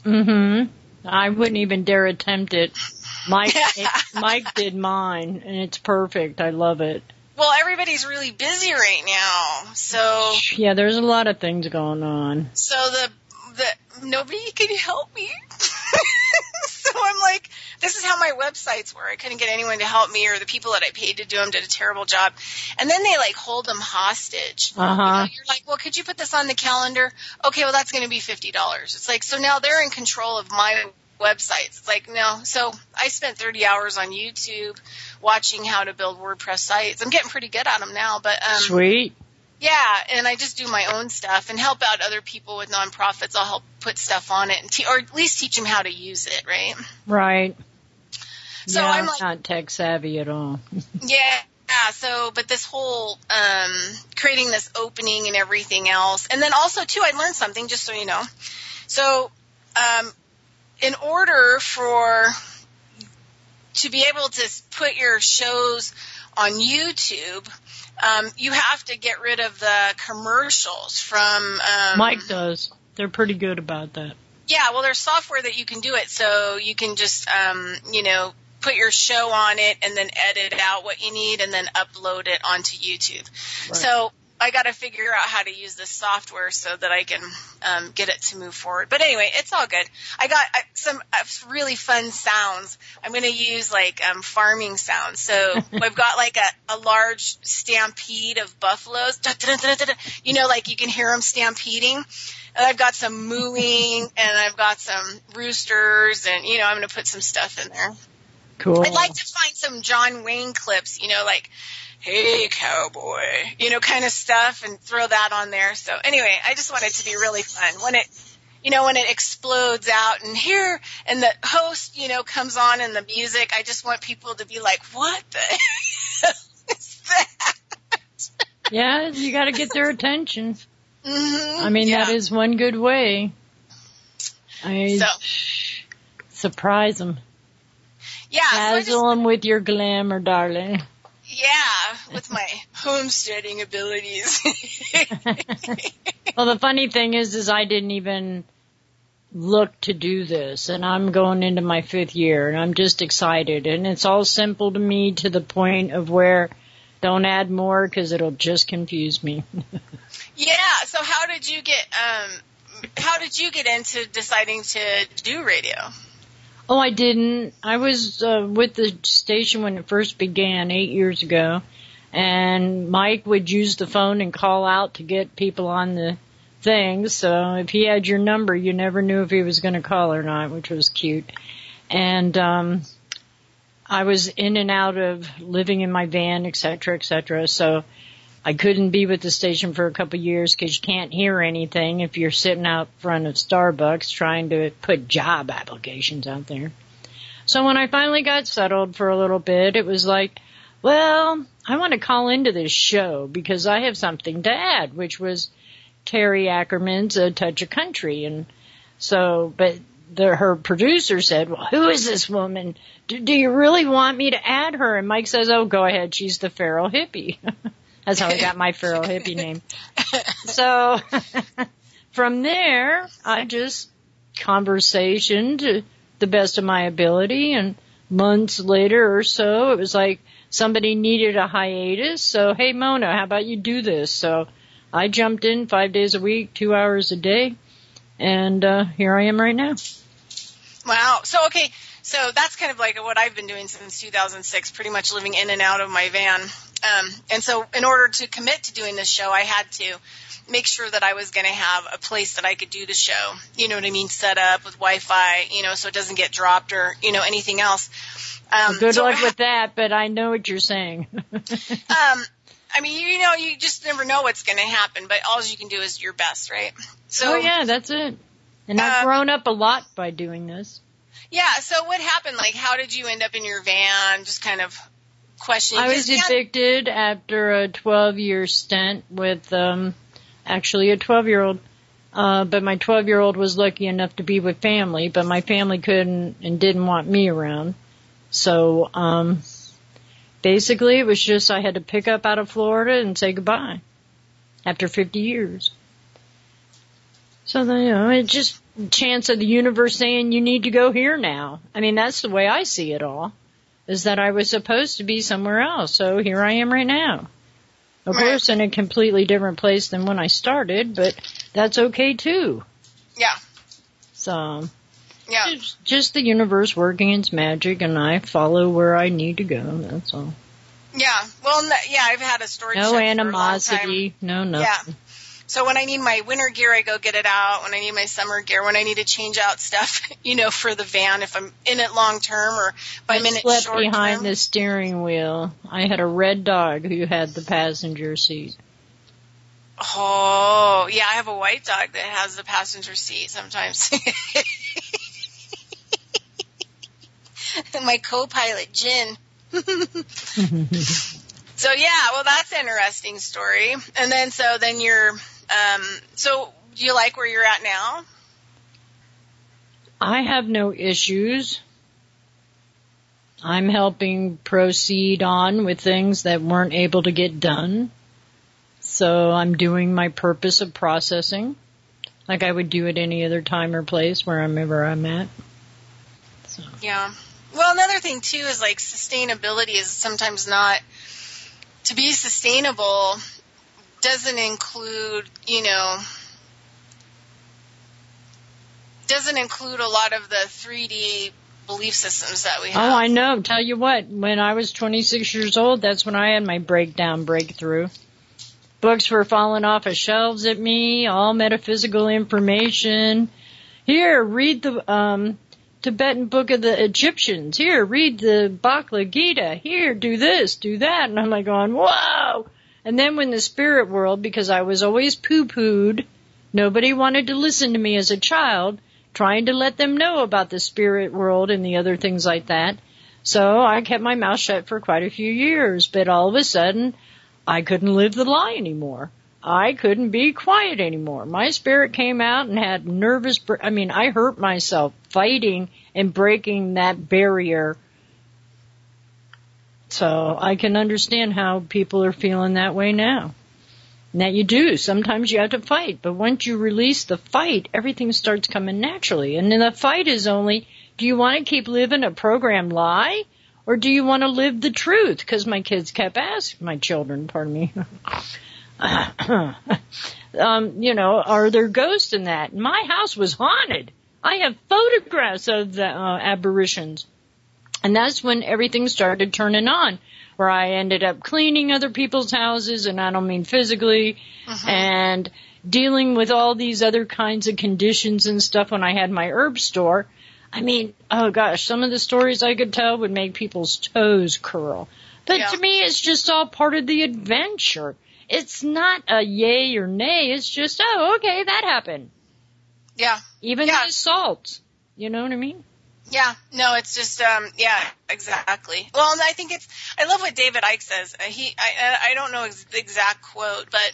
Mm-hmm. I wouldn't even dare attempt it. Mike did mine, and it's perfect. I love it. Well, everybody's really busy right now, so yeah, there's a lot of things going on. So the nobody can help me. So I'm like, this is how my websites were. I couldn't get anyone to help me, or the people that I paid to do them did a terrible job. And then they like hold them hostage. Uh-huh. You're like, well, could you put this on the calendar? Okay, well, that's going to be $50. It's like, so now they're in control of my websites. It's like, no. So I spent 30 hours on YouTube watching how to build WordPress sites. I'm getting pretty good at them now, but sweet. Yeah, and I just do my own stuff and help out other people with nonprofits. I'll help put stuff on it, or at least teach them how to use it, right? Right. So yeah, I'm like, not tech savvy at all. Yeah. So, but this whole creating this opening and everything else, and then also too, I learned something, just so you know. So, in order to be able to put your shows on YouTube, you have to get rid of the commercials from... Mike does. They're pretty good about that. Yeah, well, there's software that you can do it, so you can just, put your show on it and then edit out what you need and then upload it onto YouTube. Right. So I got to figure out how to use this software so that I can get it to move forward. But anyway, it's all good. I got some really fun sounds. I'm going to use like farming sounds. So I've got like a large stampede of buffaloes. Like you can hear them stampeding. And I've got some mooing and I've got some roosters and, I'm going to put some stuff in there. Cool. I'd like to find some John Wayne clips, like, hey, cowboy, kind of stuff, and throw that on there. So anyway, I just want it to be really fun. When it explodes out and the host, comes on and the music, I just want people to be like, what the hell is that? Yeah, you got to get their attention. Mm-hmm. I mean, that is one good way. Surprise them. Yeah. Dazzle them with your glamour, darling. Yeah, with my homesteading abilities. Well, the funny thing is I didn't even look to do this, and I'm going into my 5th year, and I'm just excited, and it's all simple to me to the point of where don't add more because it'll just confuse me. Yeah. So how did you get into deciding to do radio? Oh, I didn't. I was with the station when it first began 8 years ago, and Mike would use the phone and call out to get people on the thing. So if he had your number, you never knew if he was going to call or not, which was cute. And I was in and out of living in my van, et cetera, so I couldn't be with the station for a couple of years because you can't hear anything if you're sitting out front of Starbucks trying to put job applications out there. So when I finally got settled for a little bit, it was like, Well, I want to call into this show because I have something to add, which was Terry Ackerman's A Touch of Country. And so, but her producer said, well, who is this woman? Do you really want me to add her? And Mike says, oh, go ahead. She's the Feral Hippie. That's how I got my Feral Hippie name. So from there, I just conversation to the best of my ability. And months later or so, it was like somebody needed a hiatus. So, hey, Mona, how about you do this? So I jumped in 5 days a week, 2 hours a day. And here I am right now. Wow. So, okay. So that's kind of like what I've been doing since 2006, pretty much living in and out of my van. And so in order to commit to doing this show, I had to make sure that I was going to have a place that I could do the show, you know what I mean, set up with Wi-Fi, you know, so it doesn't get dropped or, you know, anything else. Well, good luck with that, but I know what you're saying. I mean, you know, you just never know what's going to happen, but all you can do is your best, right? So, oh, yeah, that's it. And I've grown up a lot by doing this. Yeah, so what happened? Like, how did you end up in your van? Just kind of questioning. I was evicted after a 12-year stint with actually a 12-year-old. But my 12-year-old was lucky enough to be with family, but my family couldn't and didn't want me around. So basically it was just I had to pick up out of Florida and say goodbye after 50 years. So then, you know, it's just a chance of the universe saying you need to go here now. I mean, that's the way I see it all, is that I was supposed to be somewhere else. So here I am right now. Of course, in a completely different place than when I started, but that's okay too. Yeah. So, yeah, it's just the universe working its magic, and I follow where I need to go. That's all. Yeah. Well, yeah, I've had a storage no shed animosity, for a long time. no nothing. Yeah. So when I need my winter gear, I go get it out. When I need my summer gear, when I need to change out stuff, you know, for the van, if I'm in it long term or if I'm in it short term. I slept behind the steering wheel. I had a red dog who had the passenger seat. Oh, yeah, I have a white dog that has the passenger seat sometimes. My co-pilot, Jin. So, yeah, well, that's an interesting story. And then, then you're, so do you like where you're at now? I have no issues. I'm helping proceed on with things that weren't able to get done. So I'm doing my purpose of processing like I would do at any other time or place wherever I'm at. So. Yeah. Well, another thing, too, is like sustainability is sometimes not, to be sustainable doesn't include, you know, doesn't include a lot of the 3D belief systems that we have. Oh, I know. Tell you what, when I was 26 years old, that's when I had my breakthrough. Books were falling off of shelves at me, all metaphysical information. Here, read the Tibetan Book of the Egyptians. Here, read the Bhagavad Gita. Here, do this, do that. And I'm like going, whoa! And then when the spirit world, because I was always poo-pooed, nobody wanted to listen to me as a child, trying to let them know about the spirit world and the other things like that. So I kept my mouth shut for quite a few years. But all of a sudden, I couldn't live the lie anymore. I couldn't be quiet anymore. My spirit came out and had I hurt myself fighting and breaking that barrier. So I can understand how people are feeling that way now. And that you do. Sometimes you have to fight. But once you release the fight, everything starts coming naturally. And then the fight is only, do you want to keep living a programmed lie? Or do you want to live the truth? Because my kids kept asking, my children, pardon me, you know, are there ghosts in that? My house was haunted. I have photographs of the apparitions. And that's when everything started turning on, where I ended up cleaning other people's houses, and I don't mean physically, and dealing with all these other kinds of conditions and stuff when I had my herb store. I mean, oh gosh, some of the stories I could tell would make people's toes curl. But to me, it's just all part of the adventure. It's not a yay or nay. It's just, oh, okay, that happened. Yeah. Even the assaults. You know what I mean? Yeah, no, it's just, yeah, exactly. Well, and I think I love what David Icke says. I don't know the exact quote, but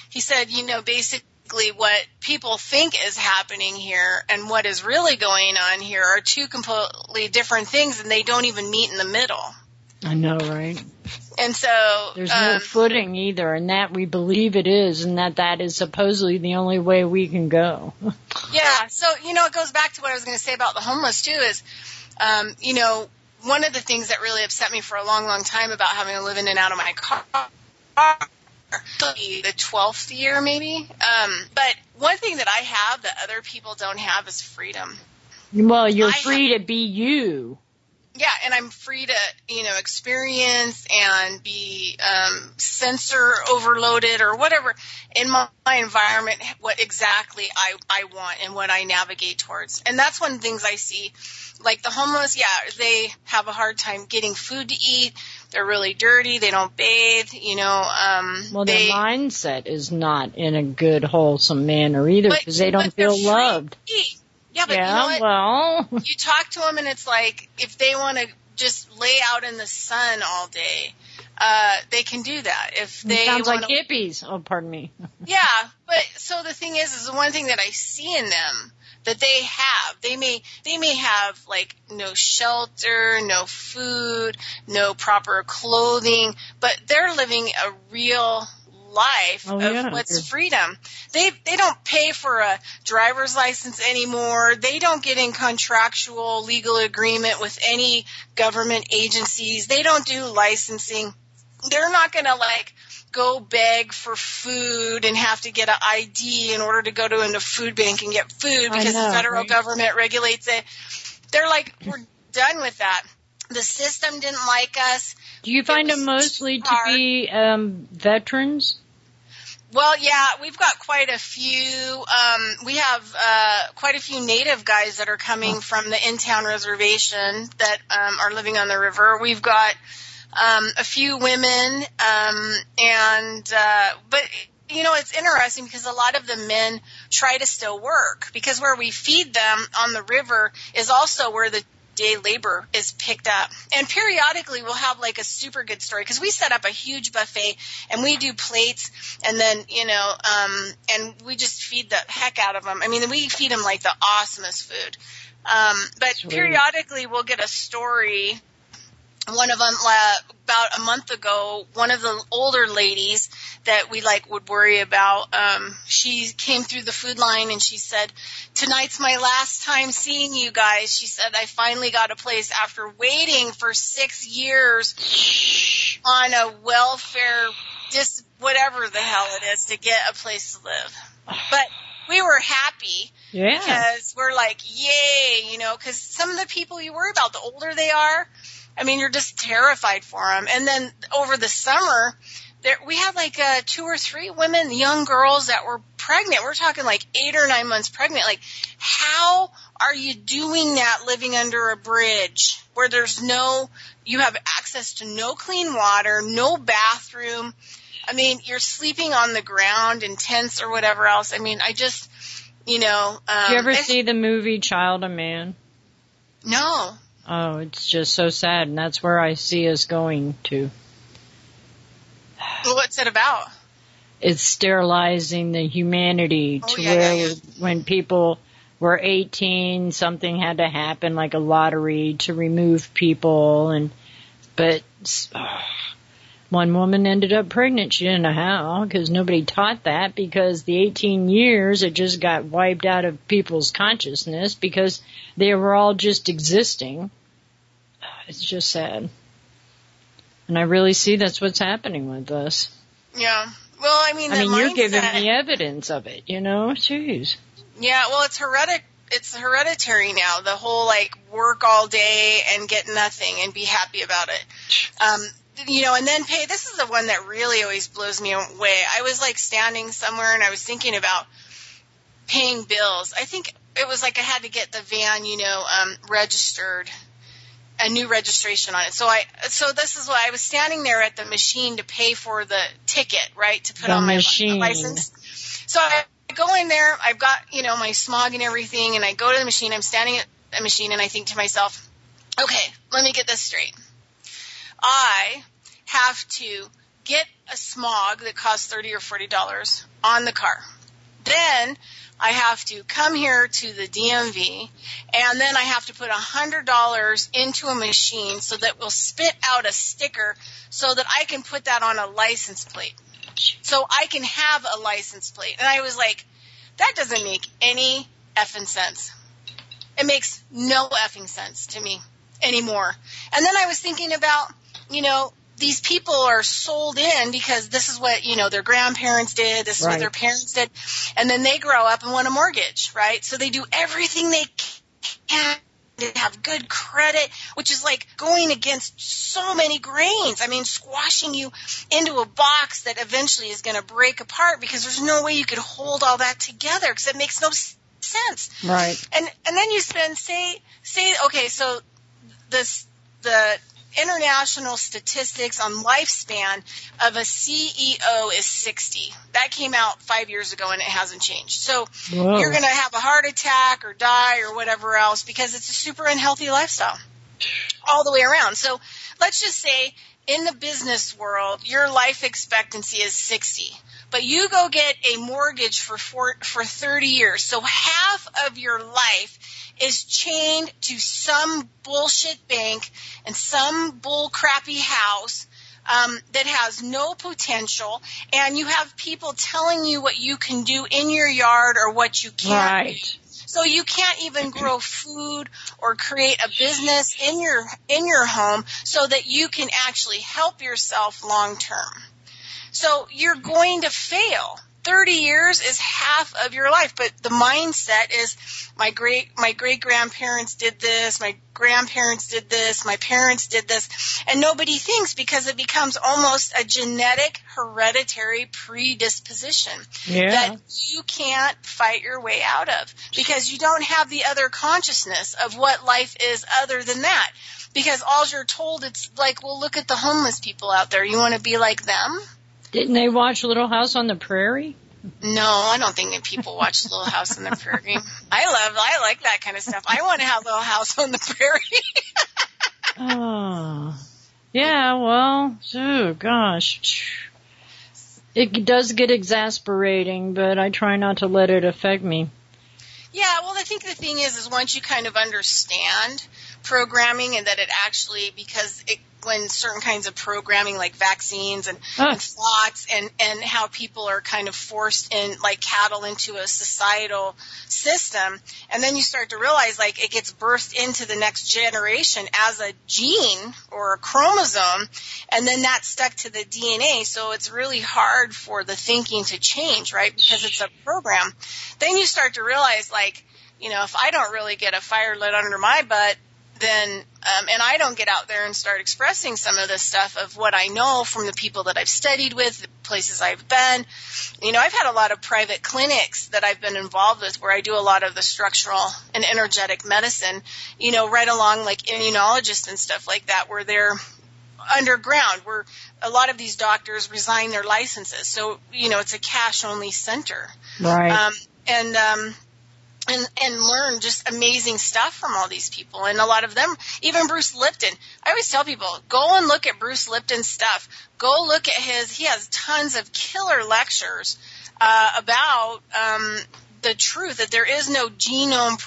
he said, basically what people think is happening here and what is really going on here are two completely different things, and they don't even meet in the middle. I know, right? And so there's no footing either, and that we believe it is, and that is supposedly the only way we can go. Yeah, so, it goes back to what I was going to say about the homeless, too, is, one of the things that really upset me for a long, long time about having to live in and out of my car, the 12th year maybe, but one thing that I have that other people don't have is freedom. Well, you're free to be you. Yeah, and I'm free to, experience and be sensor overloaded or whatever in my environment, what exactly I want and what I navigate towards. And that's one of the things I see. Like the homeless, yeah, they have a hard time getting food to eat. They're really dirty. They don't bathe, Well, their mindset is not in a good, wholesome manner either because they don't feel loved. Yeah, but yeah, you know what? You talk to them and it's like if they want to just lay out in the sun all day, they can do that. If they sounds like hippies. Oh, pardon me. Yeah, but so the thing is the one thing that I see in them that they have, they may have like no shelter, no food, no proper clothing, but they're living a real life of what's freedom. They don't pay for a driver's license anymore. They don't get in contractual legal agreement with any government agencies. They don't do licensing. They're not going to go beg for food and have to get an ID in order to go to a food bank and get food because the federal government regulates it. They're like, we're done with that. The system didn't like us. Do you find them mostly to be veterans? Well, yeah, we've got quite a few. We have quite a few native guys that are coming from the in-town reservation that are living on the river. We've got a few women, but it's interesting because a lot of the men try to still work because where we feed them on the river is also where the day labor is picked up. And periodically we'll have a super good story because we set up a huge buffet and we do plates and then, and we just feed the heck out of them. I mean, we feed them the awesomest food. But periodically we'll get a story. One of them, about a month ago, one of the older ladies that we would worry about, she came through the food line and she said, "Tonight's my last time seeing you guys." She said, "I finally got a place after waiting for 6 years on a welfare, whatever the hell it is, to get a place to live." But we were happy. Yeah. Because we're yay, because some of the people you worry about, the older they are, I mean, you're just terrified for them. And then over the summer, we had 2 or 3 women, young girls that were pregnant. We're talking 8 or 9 months pregnant. How are you doing that living under a bridge where you have access to no clean water, no bathroom? I mean, you're sleeping on the ground in tents or whatever else. I mean, I just, Did you ever see the movie Child of Man? No. Oh, it's just so sad, and that's where I see us going to. Well, what's it about? It's sterilizing the humanity when people were 18, something had to happen, like a lottery to remove people, but one woman ended up pregnant. She didn't know how, because nobody taught that, because the 18 years, it just got wiped out of people's consciousness because they were all just existing. It's just sad. And I really see that's what's happening with us. Yeah. Well, I mean, you're giving me evidence of it, Jeez. Yeah, well, it's hereditary now. The whole, work all day and get nothing and be happy about it. And then pay. This is the one that really always blows me away. I was standing somewhere and I was thinking about paying bills. I think it was I had to get the van, registered, a new registration on it. So this is why I was standing there at the machine to pay for the ticket, right, to put on my license. So I go in there. I've got, my smog and everything, and I go to the machine. I'm standing a machine and I think to myself, okay, let me get this straight. I have to get a smog that costs $30 or $40 on the car. Then I have to come here to the DMV, and then I have to put $100 into a machine so that will spit out a sticker so that I can put that on a license plate. So I can have a license plate. And I was like, that doesn't make any effing sense. It makes no effing sense to me anymore. And then I was thinking about, these people are sold in because this is what, their grandparents did, this is what their parents did, and then they grow up and want a mortgage, right? So they do everything they can to have good credit, which is like going against so many grains. I mean, squashing you into a box that eventually is going to break apart because there's no way you could hold all that together because it makes no sense. Right. And then you spend, say, okay, so the international statistics on lifespan of a CEO is 60. That came out 5 years ago and it hasn't changed. So you're going to have a heart attack or die or whatever else because it's a super unhealthy lifestyle all the way around. So let's just say in the business world, your life expectancy is 60. But you go get a mortgage for 30 years. So half of your life is chained to some bullshit bank and some bull crappy house that has no potential, and you have people telling you what you can do in your yard or what you can't. Right. So you can't even grow food or create a business in your home so that you can actually help yourself long term. So you're going to fail. 30 years is half of your life, but the mindset is my great grandparents did this, my grandparents did this, my parents did this, and nobody thinks because it becomes almost a genetic hereditary predisposition that you can't fight your way out of because you don't have the other consciousness of what life is other than that. Because all you're told, it's like, well, look at the homeless people out there. You want to be like them? Didn't they watch Little House on the Prairie? No, I don't think that people watch Little House on the Prairie. I like that kind of stuff. I want to have Little House on the Prairie. Oh, yeah, well, gosh. It does get exasperating, but I try not to let it affect me. Yeah, well, I think the thing is once you kind of understand programming and that it actually, because when certain kinds of programming like vaccines and thoughts and how people are kind of forced in like cattle into a societal system, and then you start to realize like it gets birthed into the next generation as a gene or a chromosome, and then that's stuck to the DNA, so it's really hard for the thinking to change, right, because it's a program. Then you start to realize like, if I don't really get a fire lit under my butt, then, and I don't get out there and start expressing some of this stuff of what I know from the people that I've studied with, the places I've been. I've had a lot of private clinics that I've been involved with where I do a lot of the structural and energetic medicine, right along like immunologists and stuff like that, where they're underground, where a lot of these doctors resign their licenses. So, it's a cash-only center. Right. And learn just amazing stuff from all these people. And a lot of them, even Bruce Lipton. I always tell people, go and look at Bruce Lipton's stuff. Go look at he has tons of killer lectures about the truth, that there is no genome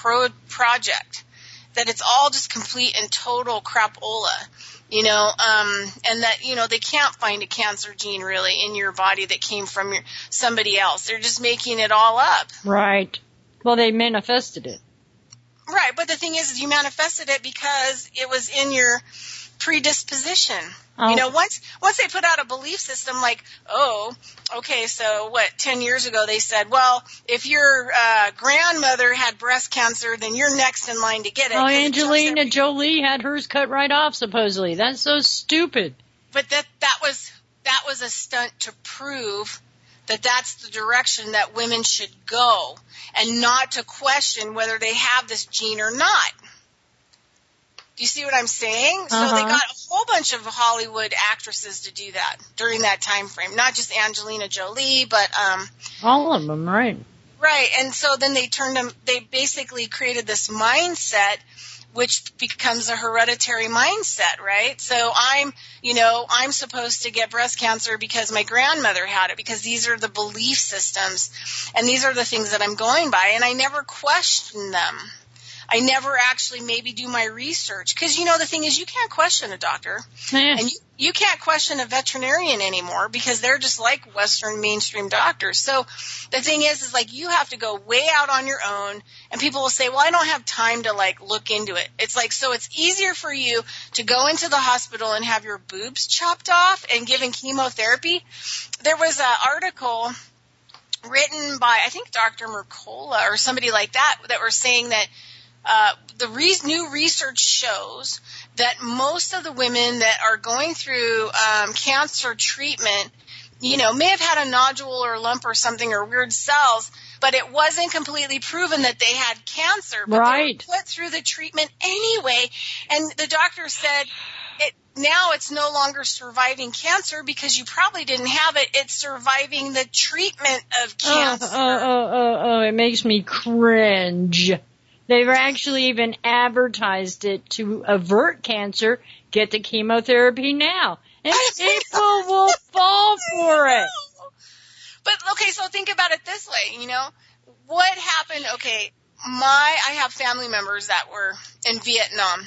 project, that it's all just complete and total crapola. And that, they can't find a cancer gene really in your body that came from somebody else. They're just making it all up. Right. Well, they manifested it. Right, but the thing is you manifested it because it was in your predisposition. Oh. Once they put out a belief system like, oh, okay, so 10 years ago they said, well, if your grandmother had breast cancer, then you're next in line to get it. Oh, Angelina Jolie had hers cut right off, supposedly. That's so stupid. But that was a stunt to prove that that's the direction that women should go, and not to question whether they have this gene or not. Do you see what I'm saying? So they got a whole bunch of Hollywood actresses to do that during that time frame. Not just Angelina Jolie, but all of them, right? Right, and so then they basically created this mindset which becomes a hereditary mindset, right? So I'm supposed to get breast cancer because my grandmother had it, because these are the belief systems and these are the things that I'm going by, and I never question them. I never actually maybe do my research, because the thing is, you can't question a doctor, and you can't question a veterinarian anymore, because they're just like Western mainstream doctors. So the thing is like you have to go way out on your own, and people will say, well, I don't have time to like look into it. It's like, so it's easier for you to go into the hospital and have your boobs chopped off and given chemotherapy. There was an article written by, I think, Dr. Mercola or somebody like that were saying that new research shows that most of the women that are going through cancer treatment, may have had a nodule or a lump or something or weird cells, but it wasn't completely proven that they had cancer. But right. They were put through the treatment anyway, and the doctor said, now it's no longer surviving cancer because you probably didn't have it. It's surviving the treatment of cancer. It makes me cringe. They've actually even advertised it to avert cancer. Get the chemotherapy now. And people will fall for it. But, okay, so think about it this way, What happened, okay, I have family members that were in Vietnam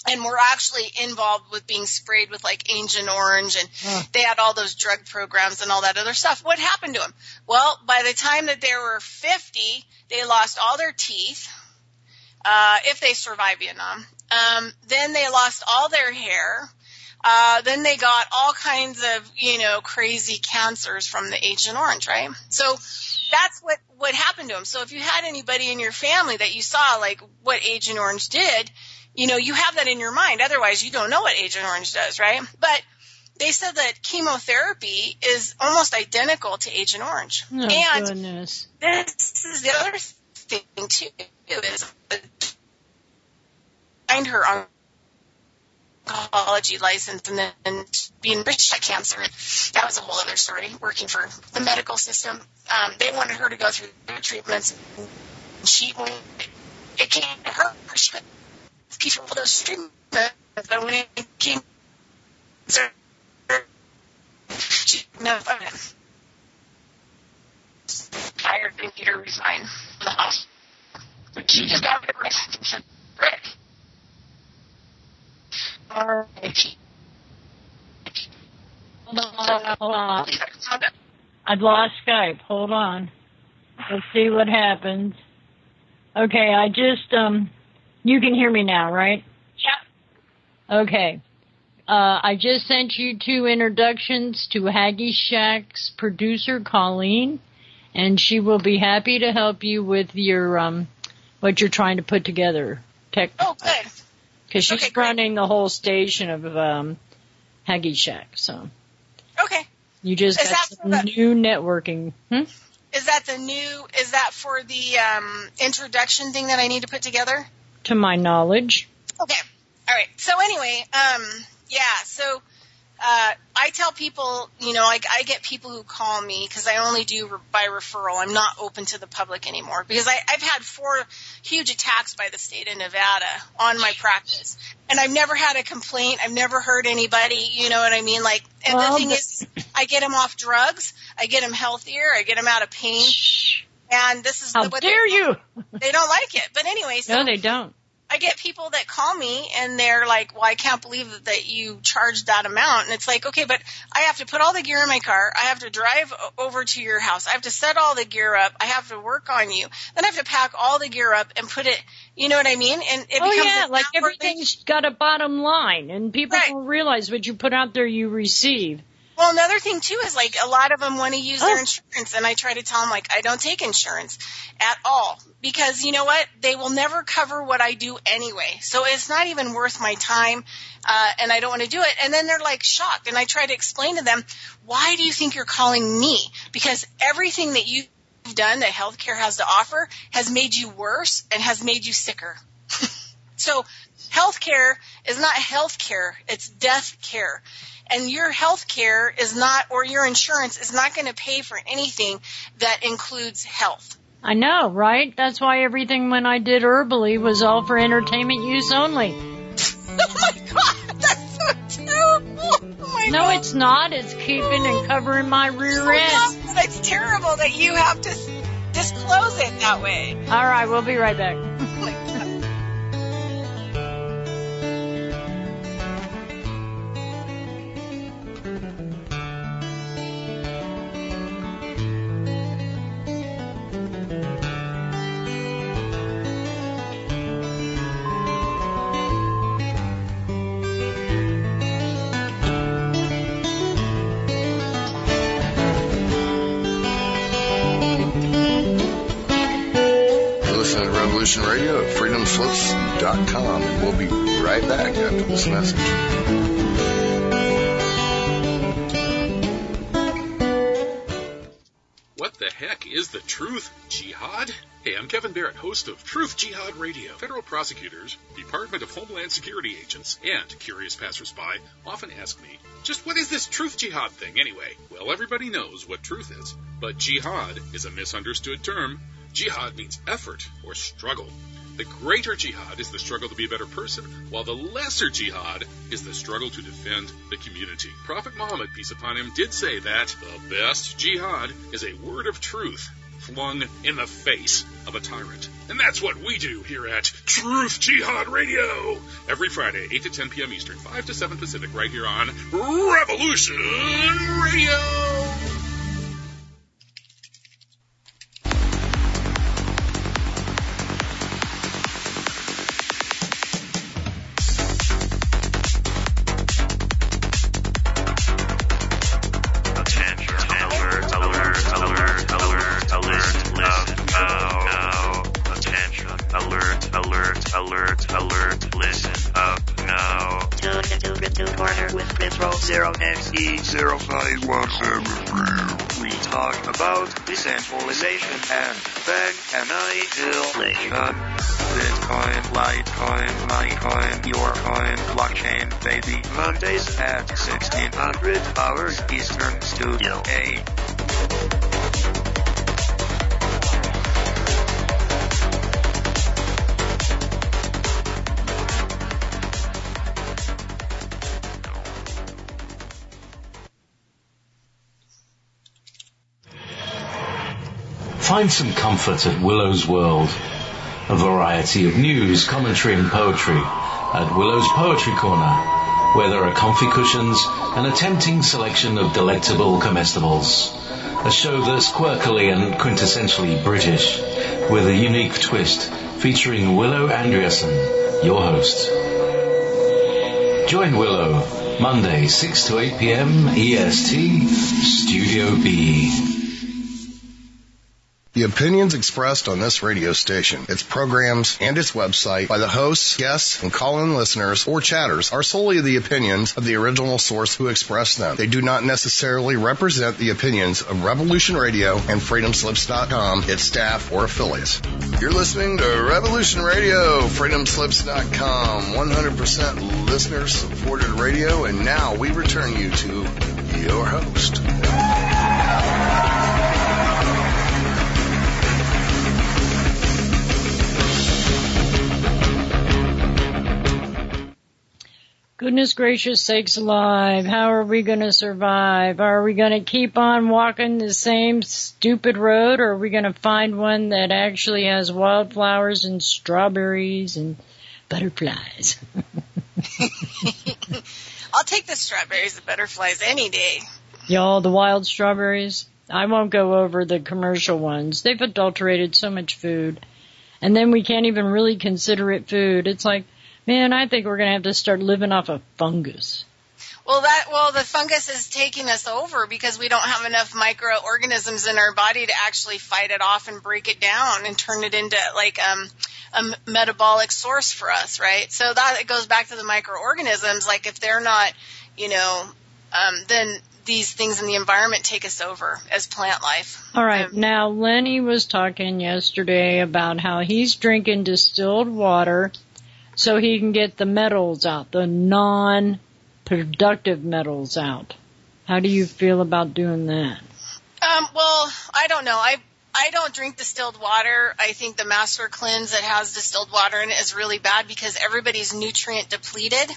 and were actually involved with being sprayed with, like, Agent Orange, and they had all those drug programs and all that other stuff. What happened to them? Well, by the time that they were 50, they lost all their teeth. If they survived Vietnam. Then they lost all their hair. Then they got all kinds of, crazy cancers from the Agent Orange, right? So that's what happened to them. So if you had anybody in your family that you saw, like, what Agent Orange did, you have that in your mind. Otherwise, you don't know what Agent Orange does, right? But they said that chemotherapy is almost identical to Agent Orange. Oh, and goodness. This is the other thing, too, is find her oncology license and then being rich by cancer. That was a whole other story, working for the medical system. They wanted her to go through the treatments. It came to her. She went people for those treatments, but when it came to her, she never found it. Tired and need her resign from the hospital. But she just got it right. All right. Hold on. I've lost Skype. Hold on. Let's see what happens. Okay, I just, you can hear me now, right? Yeah. Okay. I just sent you 2 introductions to Haggy Shack's producer, Colleen, and she will be happy to help you with your, what you're trying to put together. Oh, good. Because she's running the whole station of Haggy Shack, so. Okay. You just got some new networking. Is that for the introduction thing that I need to put together? To my knowledge. Okay. All right. So anyway, so I tell people, I get people who call me because I only do by referral. I'm not open to the public anymore because I've had 4 huge attacks by the state of Nevada on my practice. And I've never had a complaint. I've never heard anybody, you know what I mean? Like, and the thing is, I get them off drugs. I get them healthier. I get them out of pain. And this is How dare you? They don't like it. But anyway, so. No, they don't. I get people that call me and they're like, well, I can't believe that you charged that amount. And it's like, okay, but I have to put all the gear in my car. I have to drive over to your house. I have to set all the gear up. I have to work on you. Then I have to pack all the gear up and put it, you know what I mean? And it becomes like everything's got a bottom line and people don't realize what you put out there you receive. Well, another thing, too, is, like, a lot of them want to use their insurance, and I try to tell them, like, I don't take insurance at all because, you know what, they will never cover what I do anyway, so it's not even worth my time, and I don't want to do it, and then they're, like, shocked, and I try to explain to them, why do you think you're calling me? Because everything that you've done that healthcare has to offer has made you worse and has made you sicker. So healthcare is not healthcare, it's death care. And your health care is not, or your insurance is not going to pay for anything that includes health. I know, right? That's why everything when I did herbally was all for entertainment use only. Oh my God, that's so terrible. Oh my No, God. it's not. It's keeping and covering my rear end. No, it's terrible that you have to disclose it that way. All right, we'll be right back. Oh my God. Listen to Revolution Radio at freedomslips.com, and we'll be right back after this message. What the heck is the truth, Jihad? Hey, I'm Kevin Barrett, host of Truth Jihad Radio. Federal prosecutors, Department of Homeland Security agents, and curious passersby often ask me, just what is this truth jihad thing anyway? Well, everybody knows what truth is, but jihad is a misunderstood term. Jihad means effort or struggle. The greater jihad is the struggle to be a better person, while the lesser jihad is the struggle to defend the community. Prophet Muhammad, peace upon him, did say that the best jihad is a word of truth flung in the face of a tyrant. And that's what we do here at Truth Jihad Radio. Every Friday, 8 to 10 p.m. Eastern, 5 to 7 Pacific, right here on Revolution Radio. We talk about decentralization and bank annihilation. Bitcoin, Litecoin, MyCoin, Yourcoin, blockchain, baby. Mondays at 1600 hours Eastern, Studio A. Find some comfort at Willow's World. A variety of news, commentary and poetry at Willow's Poetry Corner, where there are comfy cushions and a tempting selection of delectable comestibles. A show that's quirkily and quintessentially British, with a unique twist featuring Willow Andreasen, your host. Join Willow, Monday, 6 to 8 p.m. EST, Studio B. The opinions expressed on this radio station, its programs, and its website by the hosts, guests, and call-in listeners or chatters are solely the opinions of the original source who expressed them. They do not necessarily represent the opinions of Revolution Radio and freedomslips.com, its staff, or affiliates. You're listening to Revolution Radio, freedomslips.com, 100% listener-supported radio, and now we return you to your host. Goodness gracious sakes alive, how are we going to survive? Are we going to keep on walking the same stupid road, or are we going to find one that actually has wildflowers and strawberries and butterflies? I'll take the strawberries and butterflies any day. Y'all, the wild strawberries? I won't go over the commercial ones. They've adulterated so much food. And then we can't even really consider it food. It's like, man, I think we're going to have to start living off of fungus. Well, the fungus is taking us over because we don't have enough microorganisms in our body to actually fight it off and break it down and turn it into like a metabolic source for us, right? So that it goes back to the microorganisms. Like if they're not, then these things in the environment take us over as plant life. All right. Now, Lenny was talking yesterday about how he's drinking distilled water so he can get the metals out, the non-productive metals out. How do you feel about doing that? Well, I don't know. I don't drink distilled water. I think the Master Cleanse that has distilled water in it is really bad because everybody's nutrient depleted,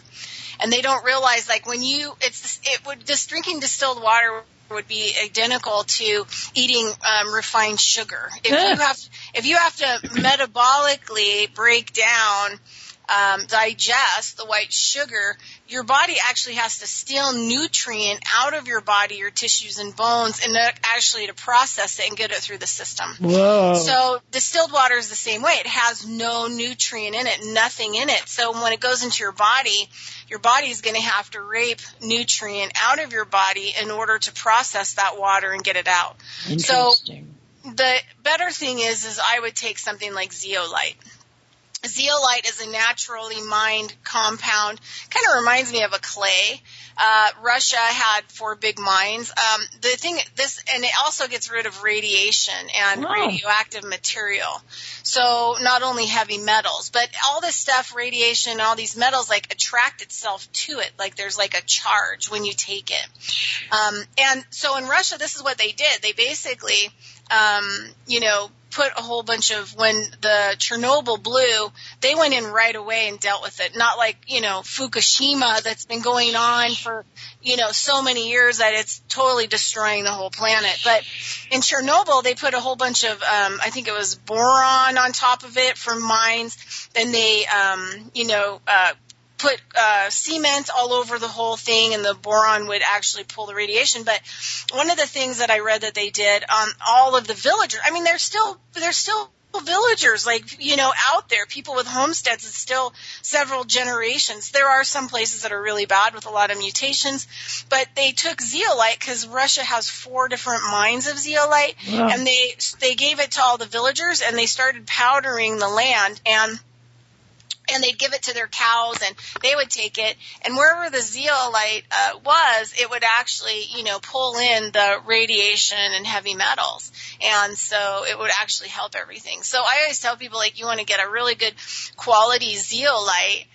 and they don't realize like when just drinking distilled water would be identical to eating refined sugar. If you have to metabolically break down, digest the white sugar, your body actually has to steal nutrient out of your body, your tissues and bones, and actually to process it and get it through the system. Whoa. So distilled water is the same way. It has no nutrient in it, nothing in it. So when it goes into your body is going to have to rape nutrient out of your body in order to process that water and get it out. So the better thing is I would take something like zeolite. Zeolite is a naturally mined compound. Kind of reminds me of a clay. Russia had 4 big mines. And it also gets rid of radiation and radioactive material. So not only heavy metals, but all this stuff, radiation, all these metals, like attract itself to it. Like there's like a charge when you take it. And so in Russia, this is what they did. They basically, put a whole bunch of, when the Chernobyl blew, they went in right away and dealt with it. Not like, Fukushima that's been going on for, so many years that it's totally destroying the whole planet. But in Chernobyl, they put a whole bunch of, I think it was boron on top of it from mines. Then they, put cement all over the whole thing, and the boron would actually pull the radiation. But one of the things that I read that they did on all of the villagers, I mean, there's still villagers, out there, people with homesteads. It's still several generations. There are some places that are really bad with a lot of mutations, but they took zeolite because Russia has 4 different mines of zeolite, and they gave it to all the villagers, and they started powdering the land, and they'd give it to their cows, and they would take it. And wherever the zeolite was, it would actually, pull in the radiation and heavy metals. And so it would actually help everything. So I always tell people, you want to get a really good quality zeolite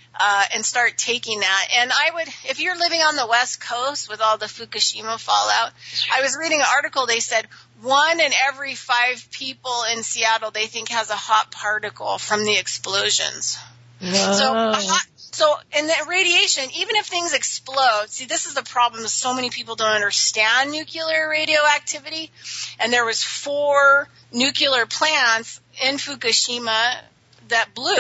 and start taking that. And I would, if you're living on the West Coast with all the Fukushima fallout, I was reading an article, they said 1 in every 5 people in Seattle they think has a hot particle from the explosions. So in the radiation, even if things explode, see, this is the problem. So many people don't understand nuclear radioactivity. And there was 4 nuclear plants in Fukushima that blew,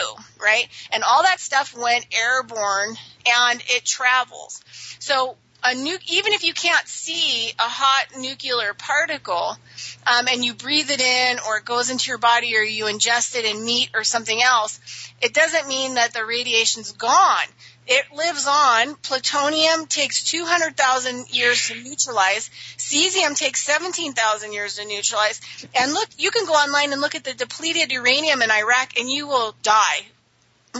right? And all that stuff went airborne, and it travels. So even if you can't see a hot nuclear particle, and you breathe it in, or it goes into your body, or you ingest it in meat or something else, it doesn't mean that the radiation's gone. It lives on. Plutonium takes 200,000 years to neutralize. Cesium takes 17,000 years to neutralize. And look, you can go online and look at the depleted uranium in Iraq, and you will die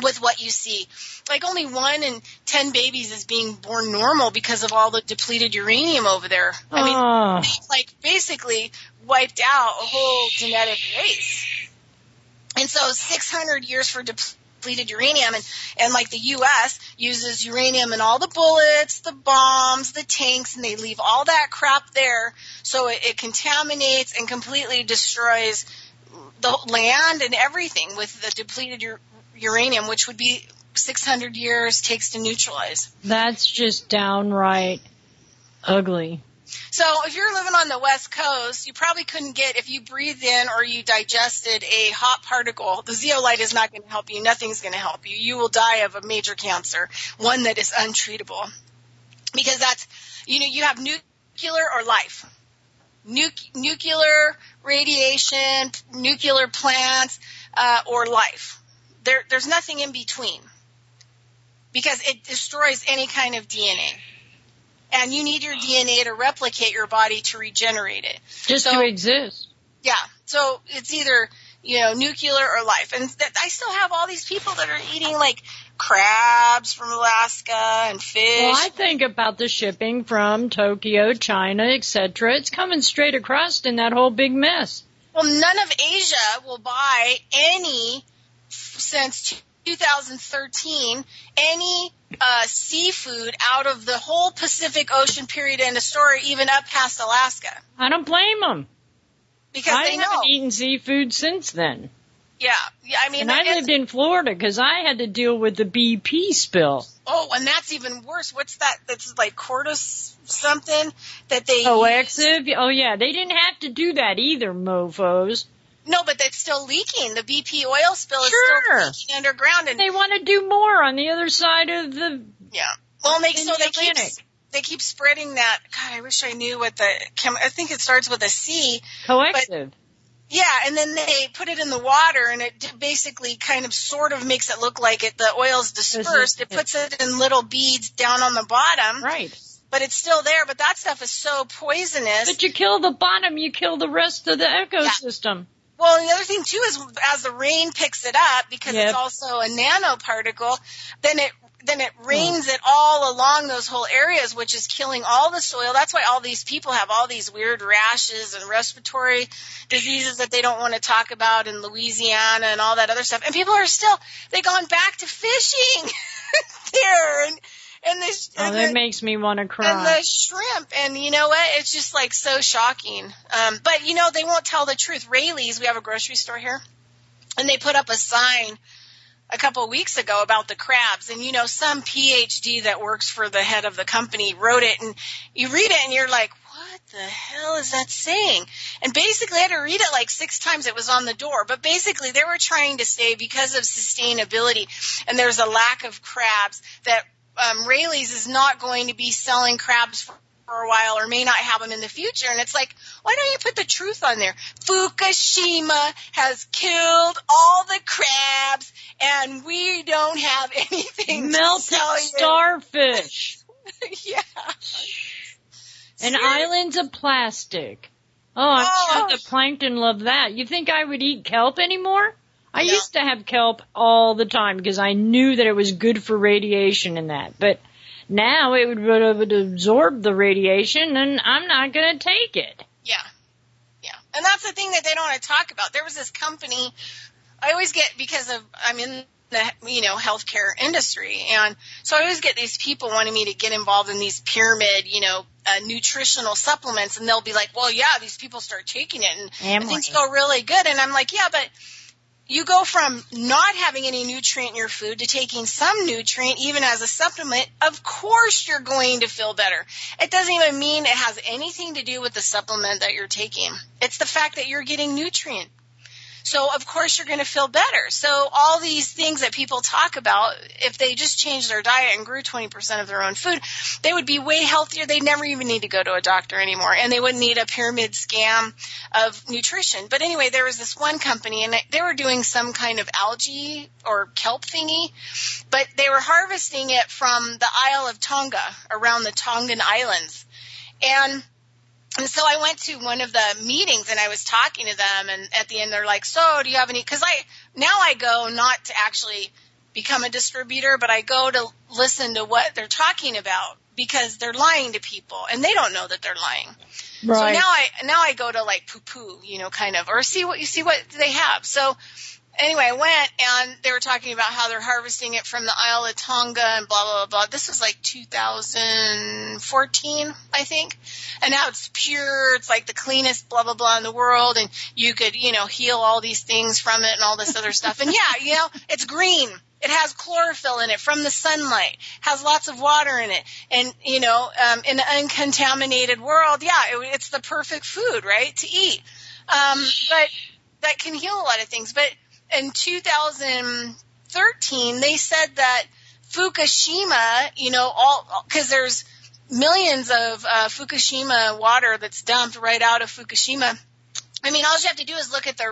with what you see. Like only 1 in 10 babies is being born normal because of all the depleted uranium over there. I mean, they basically wiped out a whole genetic race. And so 600 years for depleted uranium, and like the U.S. uses uranium in all the bullets, the bombs, the tanks, and they leave all that crap there, so it contaminates and completely destroys the land and everything with the depleted uranium, which would be 600 years takes to neutralize. That's just downright ugly. So if you're living on the West Coast, you probably couldn't get, if you breathed in or you digested a hot particle, the zeolite is not going to help you. Nothing's going to help you. You will die of a major cancer, one that is untreatable. Because that's, you have nuclear or life. Nuclear radiation, nuclear plants, or life. There's nothing in between. Because it destroys any kind of DNA. And you need your DNA to replicate your body to regenerate it. Just to exist. Yeah. So it's either, nuclear or life. And I still have all these people that are eating like crabs from Alaska and fish. Well, I think about the shipping from Tokyo, China, etc. It's coming straight across in that whole big mess. Well, none of Asia will buy any, since 2013, any seafood out of the whole Pacific Ocean, period, end of story, even up past Alaska. I don't blame them. because they know. I haven't eaten seafood since then. Yeah, I mean, and I lived in Florida because I had to deal with the BP spill. Oh, and that's even worse. What's that? That's like Cortis something that they Coaxiv? Oh, yeah. They didn't have to do that either, mofos. No, but it's still leaking. The BP oil spill is still leaking underground. And they want to do more on the other side of the Well, they keep spreading that. God, I wish I knew what I think it starts with a C. Coaxiv. Yeah, and then they put it in the water, and it basically kind of sort of makes it look like the oil's dispersed. It puts it in little beads down on the bottom. Right. But it's still there, but that stuff is so poisonous. But you kill the bottom, you kill the rest of the ecosystem. Yeah. Well, and the other thing, too, is as the rain picks it up, because it's also a nanoparticle, then it rains it all along those whole areas, which is killing all the soil. That's why all these people have all these weird rashes and respiratory diseases that they don't want to talk about in Louisiana and all that other stuff. And people are they've gone back to fishing there. That makes me want to cry. And the shrimp, and you know what? It's just like so shocking. But you know, they won't tell the truth. Rayleigh's, we have a grocery store here, and they put up a sign a couple of weeks ago about the crabs. And you know, some PhD that works for the head of the company wrote it, and you read it and you're like, what the hell is that saying? And basically I had to read it like 6 times. It was on the door. But basically they were trying to say because of sustainability and there's a lack of crabs that Rayleigh's is not going to be selling crabs for a while or may not have them in the future. And it's like, why don't you put the truth on there? Fukushima has killed all the crabs and we don't have anything melted to sell you. Starfish. Yeah. And islands of plastic. Oh, I'm sure the plankton love that. You think I would eat kelp anymore? I used to have kelp all the time because I knew that it was good for radiation and that. But now it would absorb the radiation, and I'm not going to take it. Yeah. Yeah. And that's the thing that they don't want to talk about. There was this company, I always get, because I'm in the, healthcare industry, and so I always get these people wanting me to get involved in these pyramid, nutritional supplements, and they'll be like, well, yeah, these people start taking it, and things go really good. And I'm like, yeah, but you go from not having any nutrient in your food to taking some nutrient, even as a supplement. Of course you're going to feel better. It doesn't even mean it has anything to do with the supplement that you're taking. It's the fact that you're getting nutrient. So, of course, you're going to feel better. So all these things that people talk about, if they just changed their diet and grew 20% of their own food, they would be way healthier. They'd never even need to go to a doctor anymore, and they wouldn't need a pyramid scam of nutrition. But anyway, there was this one company, and they were doing some kind of algae or kelp thingy, but they were harvesting it from the Isle of Tonga, around the Tongan Islands. And so I went to one of the meetings and I was talking to them, and at the end they're like, so do you have any, because I go not to actually become a distributor, but I go to listen to what they're talking about because they're lying to people and they don't know that they're lying. Right. So now I go to like poo-poo, kind of, or see what they have. So anyway, I went, and they were talking about how they're harvesting it from the Isle of Tonga and blah, blah, blah. This was like 2014, I think. And now it's pure. It's like the cleanest blah, blah, blah in the world. And you could, heal all these things from it and all this other stuff. And yeah, it's green. It has chlorophyll in it from the sunlight, has lots of water in it. And, in an uncontaminated world, it's the perfect food, right, to eat. But that can heal a lot of things. But in 2013, they said that Fukushima, because there's millions of Fukushima water that's dumped right out of Fukushima. I mean, all you have to do is look at the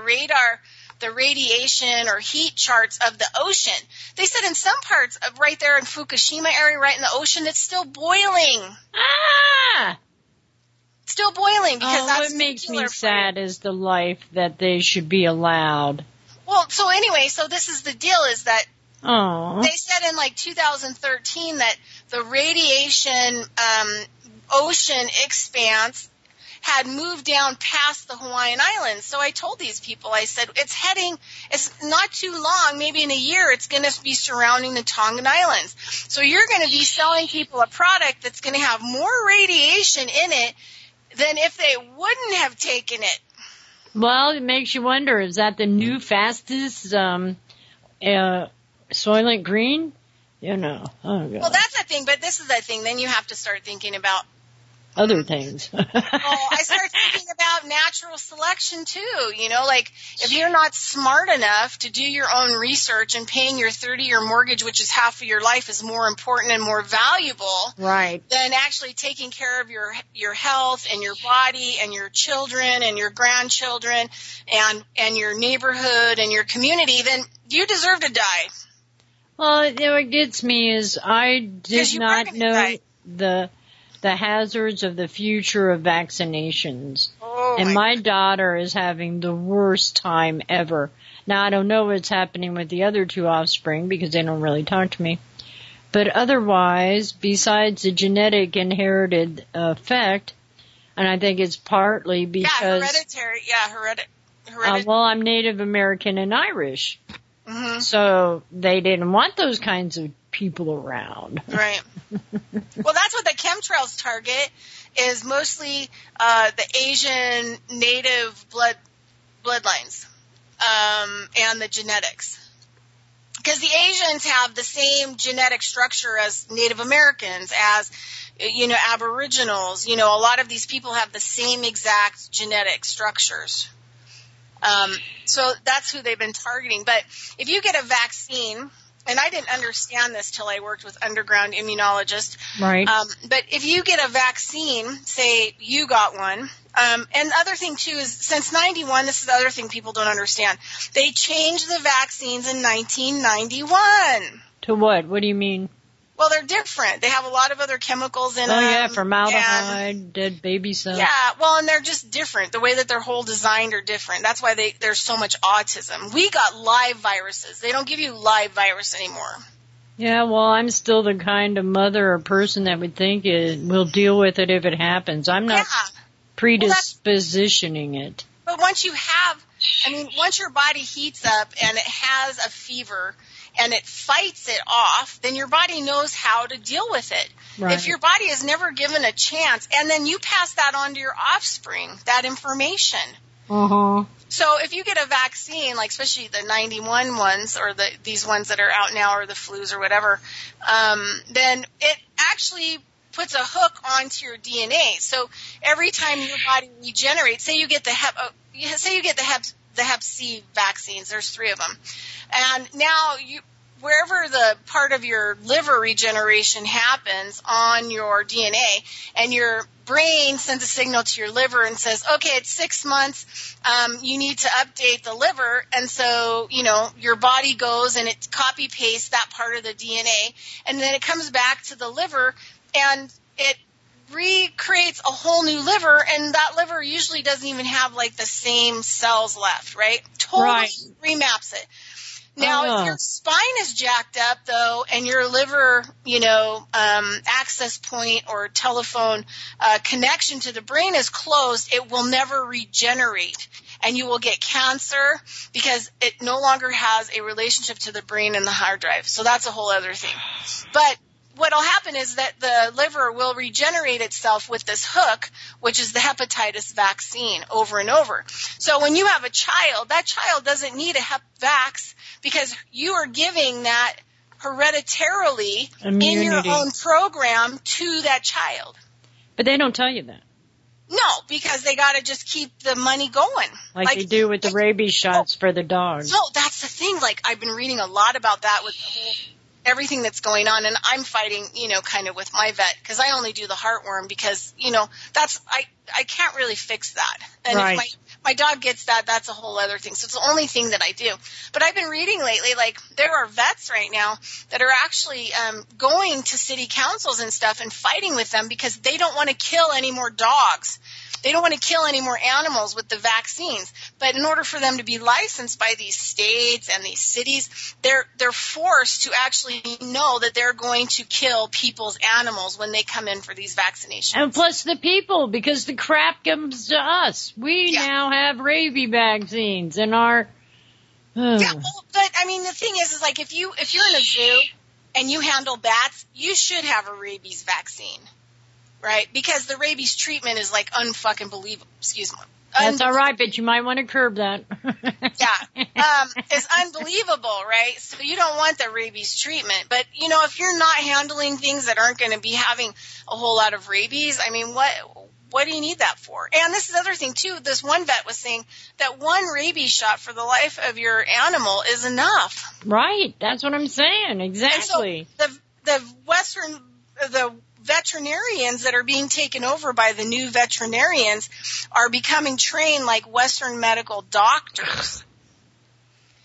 radiation or heat charts of the ocean. They said in some parts right there in Fukushima area, right in the ocean, it's still boiling. Still boiling because that's what makes me sad is the life that they should be allowed. Well, so anyway, this is the deal is that they said in like 2013 that the radiation ocean expanse had moved down past the Hawaiian Islands. So I told these people, I said, it's not too long, maybe in a year, it's going to be surrounding the Tongan Islands. So you're going to be selling people a product that's going to have more radiation in it than if they wouldn't have taken it. Well, it makes you wonder, is that the new fastest Soylent Green? You know. Oh, God. Well, that's the thing, but this is the thing. Then you have to start thinking about other things. I start thinking about natural selection too. You know, like if you're not smart enough to do your own research and paying your 30-year mortgage, which is half of your life, is more important and more valuable, right, than actually taking care of your health and your body and your children and your grandchildren and your neighborhood and your community, then you deserve to die. Well, what gets me is I did not know the hazards of the future of vaccinations. Oh, and my daughter is having the worst time ever. Now, I don't know what's happening with the other two offspring because they don't really talk to me. But otherwise, besides the genetic inherited effect, and I think it's partly because... Yeah, hereditary. Yeah, hereditary. Well, I'm Native American and Irish. Mm-hmm. So they didn't want those kinds of people around. Right. Well, that's what the chemtrails target is, mostly the Asian native bloodlines and the genetics. Because the Asians have the same genetic structure as Native Americans, as, you know, Aboriginals. You know, a lot of these people have the same exact genetic structures. So that's who they've been targeting. But if you get a vaccine, and I didn't understand this till I worked with underground immunologists. Right. But if you get a vaccine, say you got one, and the other thing too is since 91, this is the other thing people don't understand. They changed the vaccines in 1991. To what? What do you mean? Well, they're different. They have a lot of other chemicals in them. Oh, yeah, formaldehyde, dead baby cells. Yeah, well, and they're just different. The way that they're whole designed are different. That's why there's so much autism. We got live viruses. They don't give you live virus anymore. Yeah, well, I'm still the kind of mother or person that would think we'll deal with it if it happens. I'm not predispositioning it. But once your body heats up and it has a fever and it fights it off, then your body knows how to deal with it. Right. If your body is never given a chance, and then you pass that on to your offspring, that information. Uh-huh. So if you get a vaccine, like especially the 91 ones or these ones that are out now or the flus or whatever, then it actually puts a hook onto your DNA. So every time your body regenerates, say you get the Hep C vaccines, there's 3 of them. And now wherever the part of your liver regeneration happens on your DNA, and your brain sends a signal to your liver and says, okay, it's 6 months, you need to update the liver. And so, you know, your body goes and it copy pastes that part of the DNA, and then it comes back to the liver and it recreates a whole new liver, and that liver usually doesn't even have like the same cells left, right? Totally remaps it. Now, if your spine is jacked up, though, and your liver, you know, access point or telephone connection to the brain is closed, it will never regenerate. And you will get cancer because it no longer has a relationship to the brain and the hard drive. So that's a whole other thing. But what will happen is that the liver will regenerate itself with this hook, which is the hepatitis vaccine, over and over. So when you have a child, that child doesn't need a hep vax because you are giving that hereditarily in your own program to that child. But they don't tell you that. No, because they got to just keep the money going. Like they do with the rabies shots for the dogs. No, that's the thing. Like, I've been reading a lot about that with the whole everything that's going on, and I'm fighting, you know, kind of with my vet, because I only do the heartworm because, you know, that's, I can't really fix that. And right. If my dog gets that, that's a whole other thing. So it's the only thing that I do. But I've been reading lately, like, there are vets right now that are actually going to city councils and stuff and fighting with them because they don't want to kill any more dogs. They don't want to kill any more animals with the vaccines. But in order for them to be licensed by these states and these cities, they're forced to actually know that they're going to kill people's animals when they come in for these vaccinations. And plus the people, because the crap comes to us. We now have rabies vaccines in our... Yeah, well, but I mean, the thing is like if you're in a zoo and you handle bats, you should have a rabies vaccine. Right? Because the rabies treatment is like unfucking believable. Excuse me. That's all right, but you might want to curb that. It's unbelievable, right? So you don't want the rabies treatment. But, if you're not handling things that aren't going to be having a whole lot of rabies, I mean, what do you need that for? And this is the other thing, too. This one vet was saying that one rabies shot for the life of your animal is enough. Right. That's what I'm saying. Exactly. And so the veterinarians that are being taken over by the new veterinarians are becoming trained like Western medical doctors.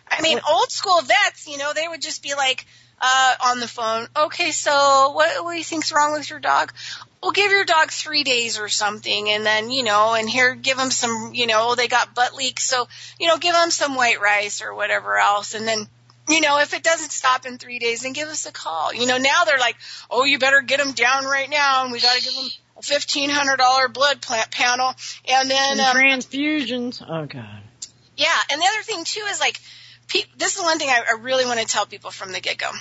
I mean, old school vets, they would just be like on the phone, okay, so what do you think's wrong with your dog? Well, give your dog 3 days or something, and then, and here, give them some, they got butt leaks, so, give them some white rice or whatever else, and then, if it doesn't stop in 3 days, then give us a call. Now they're like, oh, you better get them down right now, and we got to give them a $1,500 blood panel, and then transfusions. Oh God. Yeah, and the other thing too is like, this is one thing I really want to tell people from the get go,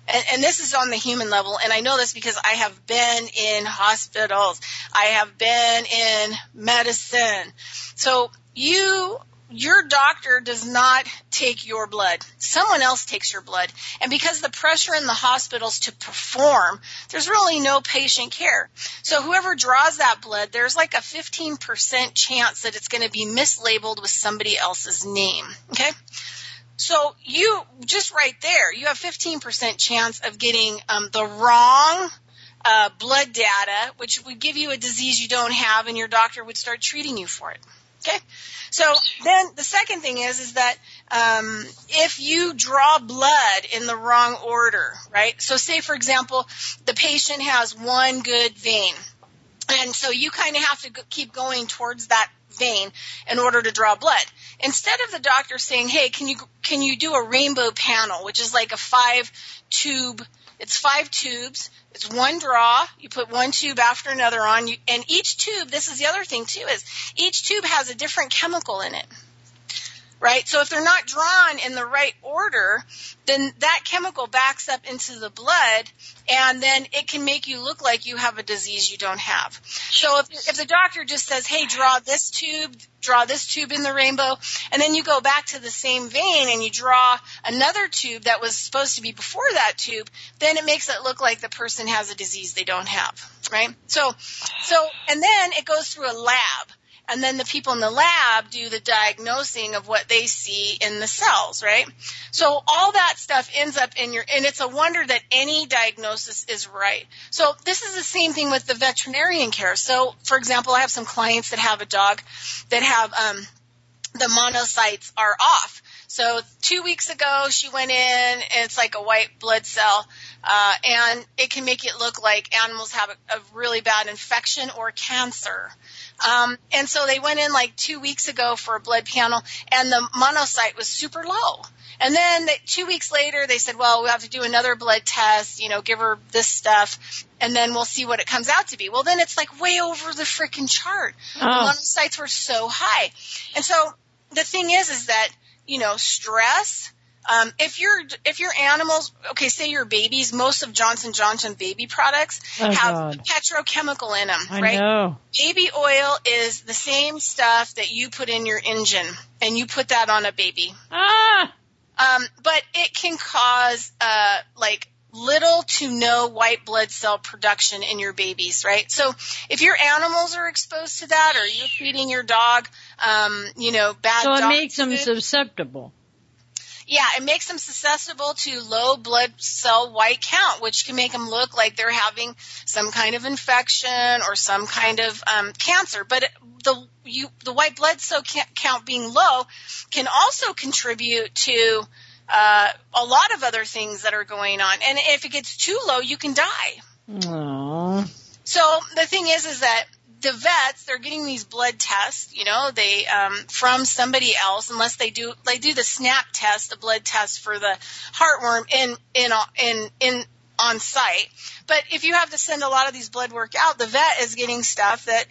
and this is on the human level, and I know this because I have been in hospitals, I have been in medicine, so your doctor does not take your blood. Someone else takes your blood. And because the pressure in the hospitals to perform, there's really no patient care. So whoever draws that blood, there's like a 15% chance that it's going to be mislabeled with somebody else's name. Okay? So you, just right there, you have 15% chance of getting the wrong blood data, which would give you a disease you don't have, and your doctor would start treating you for it. Okay? So then the second thing is that if you draw blood in the wrong order, right? So say, for example, the patient has one good vein, and so you kind of have to keep going towards that vein in order to draw blood. Instead of the doctor saying, hey, can you do a rainbow panel, which is like a 5-tube, it's 5 tubes, it's one draw, you put one tube after another on, and each tube, this is the other thing too, is each tube has a different chemical in it, right? So if they're not drawn in the right order, then that chemical backs up into the blood, and then it can make you look like you have a disease you don't have. So if the doctor just says, hey, draw this tube in the rainbow, and then you go back to the same vein and you draw another tube that was supposed to be before that tube, then it makes it look like the person has a disease they don't have, right? So, and then it goes through a lab. And then the people in the lab do the diagnosing of what they see in the cells, right? So all that stuff ends up and it's a wonder that any diagnosis is right. So this is the same thing with the veterinarian care. So, for example, I have some clients that have a dog that have the monocytes are off. So 2 weeks ago, she went in, and it's like a white blood cell, and it can make it look like animals have a really bad infection or cancer. And so they went in like 2 weeks ago for a blood panel, and the monocyte was super low. And then 2 weeks later, they said, well, we have to do another blood test, give her this stuff, and then we'll see what it comes out to be. Well, then it's like way over the freaking chart. Oh. The monocytes were so high. And so the thing is that, stress, if your animals, okay, say your babies, most of Johnson & Johnson baby products have petrochemical in them, right? I know. Baby oil is the same stuff that you put in your engine, and you put that on a baby. But it can cause, little to no white blood cell production in your babies, right? So if your animals are exposed to that, or you're feeding your dog, bad so it dog makes them susceptible. Yeah, it makes them susceptible to low blood cell white count, which can make them look like they're having some kind of infection or some kind of cancer. But the white blood cell count being low can also contribute to a lot of other things that are going on. And if it gets too low, you can die. Aww. So the thing is that the vets, they're getting these blood tests, they from somebody else, unless they do the SNAP test, the blood test for the heartworm in on site. But if you have to send a lot of these blood work out, the vet is getting stuff that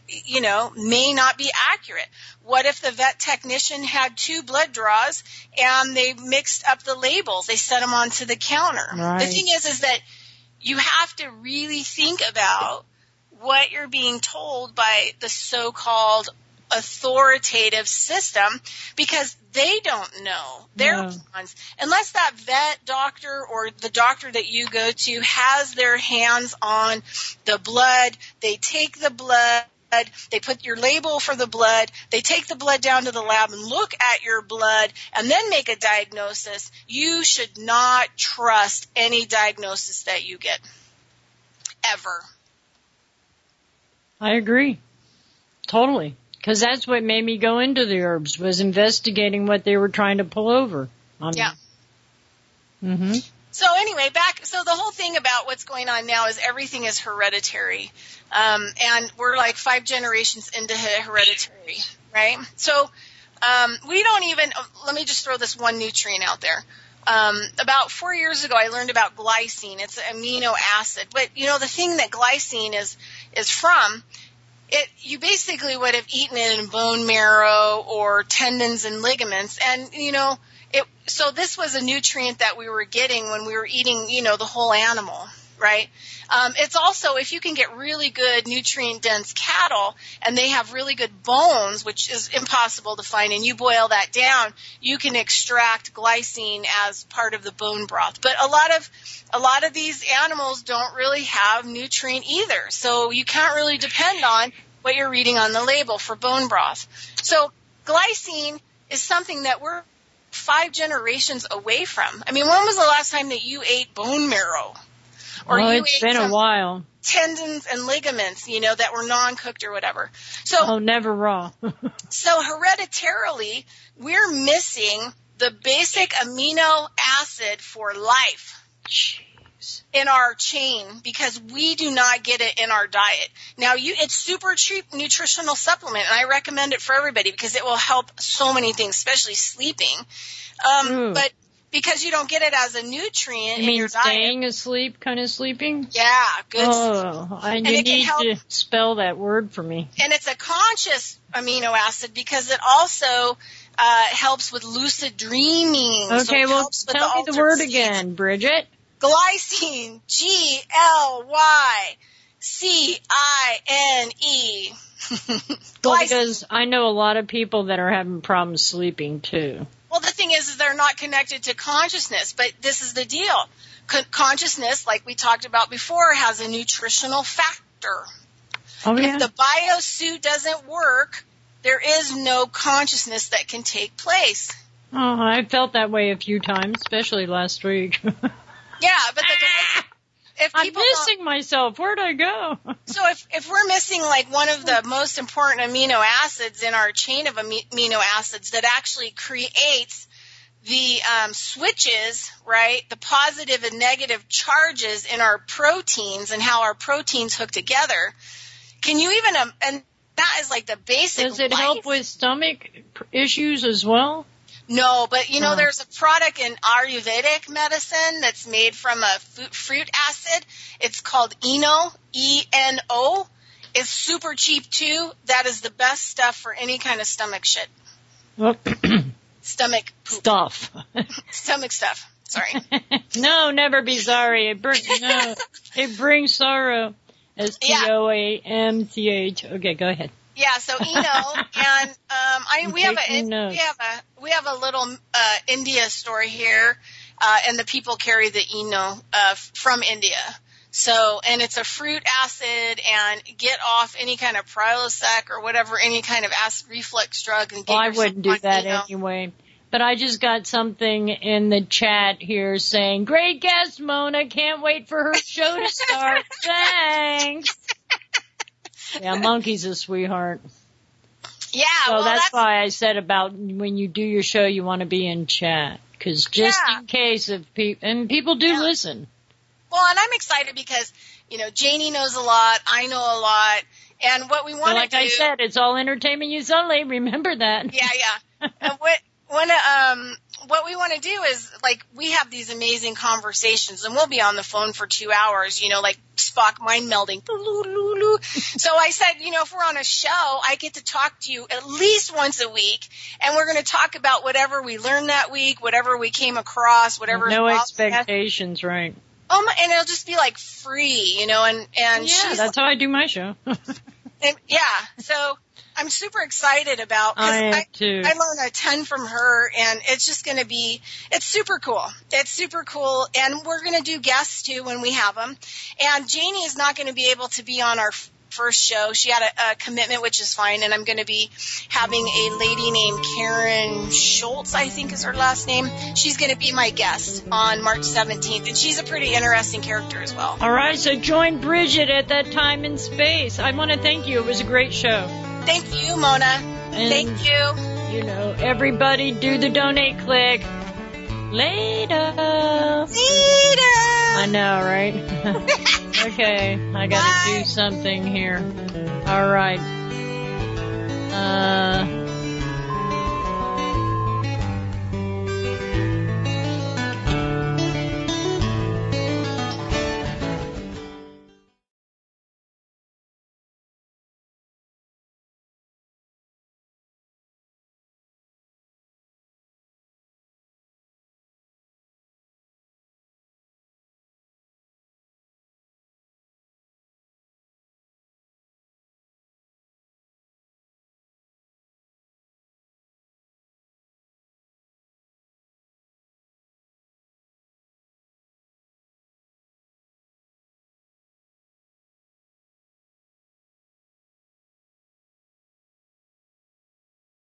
may not be accurate. What if the vet technician had 2 blood draws and they mixed up the labels? They set them onto the counter. Right. The thing is that you have to really think about what you're being told by the so-called authoritative system because they don't know. They're the ones. Unless that vet doctor or the doctor that you go to has their hands on the blood, they take the blood, they put your label for the blood, they take the blood down to the lab and look at your blood and then make a diagnosis. You should not trust any diagnosis that you get. Ever. I agree. Totally. Because that's what made me go into the herbs, was investigating what they were trying to pull over on me. Mm-hmm. So anyway, so the whole thing about what's going on now is everything is hereditary. And we're like 5 generations into hereditary, right? So we don't even, let me just throw this one nutrient out there. About 4 years ago, I learned about glycine. It's an amino acid. But, the thing that glycine is from, you basically would have eaten it in bone marrow or tendons and ligaments. And, so this was a nutrient that we were getting when we were eating, the whole animal, right? It's also, if you can get really good nutrient-dense cattle and they have really good bones, which is impossible to find, and you boil that down, you can extract glycine as part of the bone broth. But a lot of these animals don't really have nutrient either, so you can't really depend on what you're reading on the label for bone broth. So glycine is something that we're 5 generations away from. I mean, when was the last time that you ate bone marrow? Or it's been a while. Tendons and ligaments, that were non-cooked or whatever. So, never raw. So hereditarily, we're missing the basic amino acid for life. In our chain because we do not get it in our diet. Now, it's super cheap nutritional supplement, and I recommend it for everybody because it will help so many things, especially sleeping. But because you don't get it as a nutrient in your diet. Staying asleep, kind of sleeping? Yeah, good. You need to spell that word for me. And it's a conscious amino acid because it also helps with lucid dreaming. Okay, so tell me the word again, Bridgette. Glycine, Glycine. Because I know a lot of people that are having problems sleeping too. Well, the thing is they're not connected to consciousness, but this is the deal. Consciousness, like we talked about before, has a nutritional factor. Oh, yeah. If the biosuit doesn't work, there is no consciousness that can take place. Oh, I felt that way a few times, especially last week. Yeah, but I'm missing myself. Where'd I go? So if we're missing like one of the most important amino acids in our chain of amino acids that actually creates the switches, right, the positive and negative charges in our proteins and how our proteins hook together, can you even, and that is like the basic. Does it help with stomach issues as well? No, but there's a product in Ayurvedic medicine that's made from a fruit acid. It's called Eno, E-N-O. It's super cheap too. That is the best stuff for any kind of stomach shit. Stomach poop. Stuff. Stomach stuff. Sorry. No, never be sorry. It brings sorrow. S-T-O-A-M-T-H. Okay, go ahead. Yeah, so Eno, and we have a little India store here, and the people carry the Eno from India. So, and it's a fruit acid, and get off any kind of Prilosec or whatever, any kind of acid reflux drug. And I wouldn't do that anyway. But I just got something in the chat here saying, "Great guest, Mona. Can't wait for her show to start. Thanks." Yeah, Monkey's a sweetheart. Yeah, so that's why I said about when you do your show, you want to be in chat, because just in case people do listen. Well, and I'm excited because Janie knows a lot, I know a lot, and what we want to do. Like I said, it's all entertainment use only. Remember that. Yeah. And what we want to do is, like, we have these amazing conversations, and we'll be on the phone for 2 hours, like Spock mind melding. So I said, if we're on a show, I get to talk to you at least once a week, and we're going to talk about whatever we learned that week, whatever we came across, whatever. No expectations, right? And it'll just be like free, and yeah, that's how I do my show. So I'm super excited about, because I learned a ton from her, and it's just going to be, it's super cool. It's super cool, and we're going to do guests, too, when we have them. And Janie is not going to be able to be on our first show. She had a commitment, which is fine, and I'm going to be having a lady named Karen Schultz, I think is her last name. She's going to be my guest on March 17th, and she's a pretty interesting character as well. All right, so join Bridgette at that time and space. I want to thank you. It was a great show. Thank you, Mona. And, thank you. You know, everybody do the donate click. Later. I know, right? Okay, I gotta do something here. All right.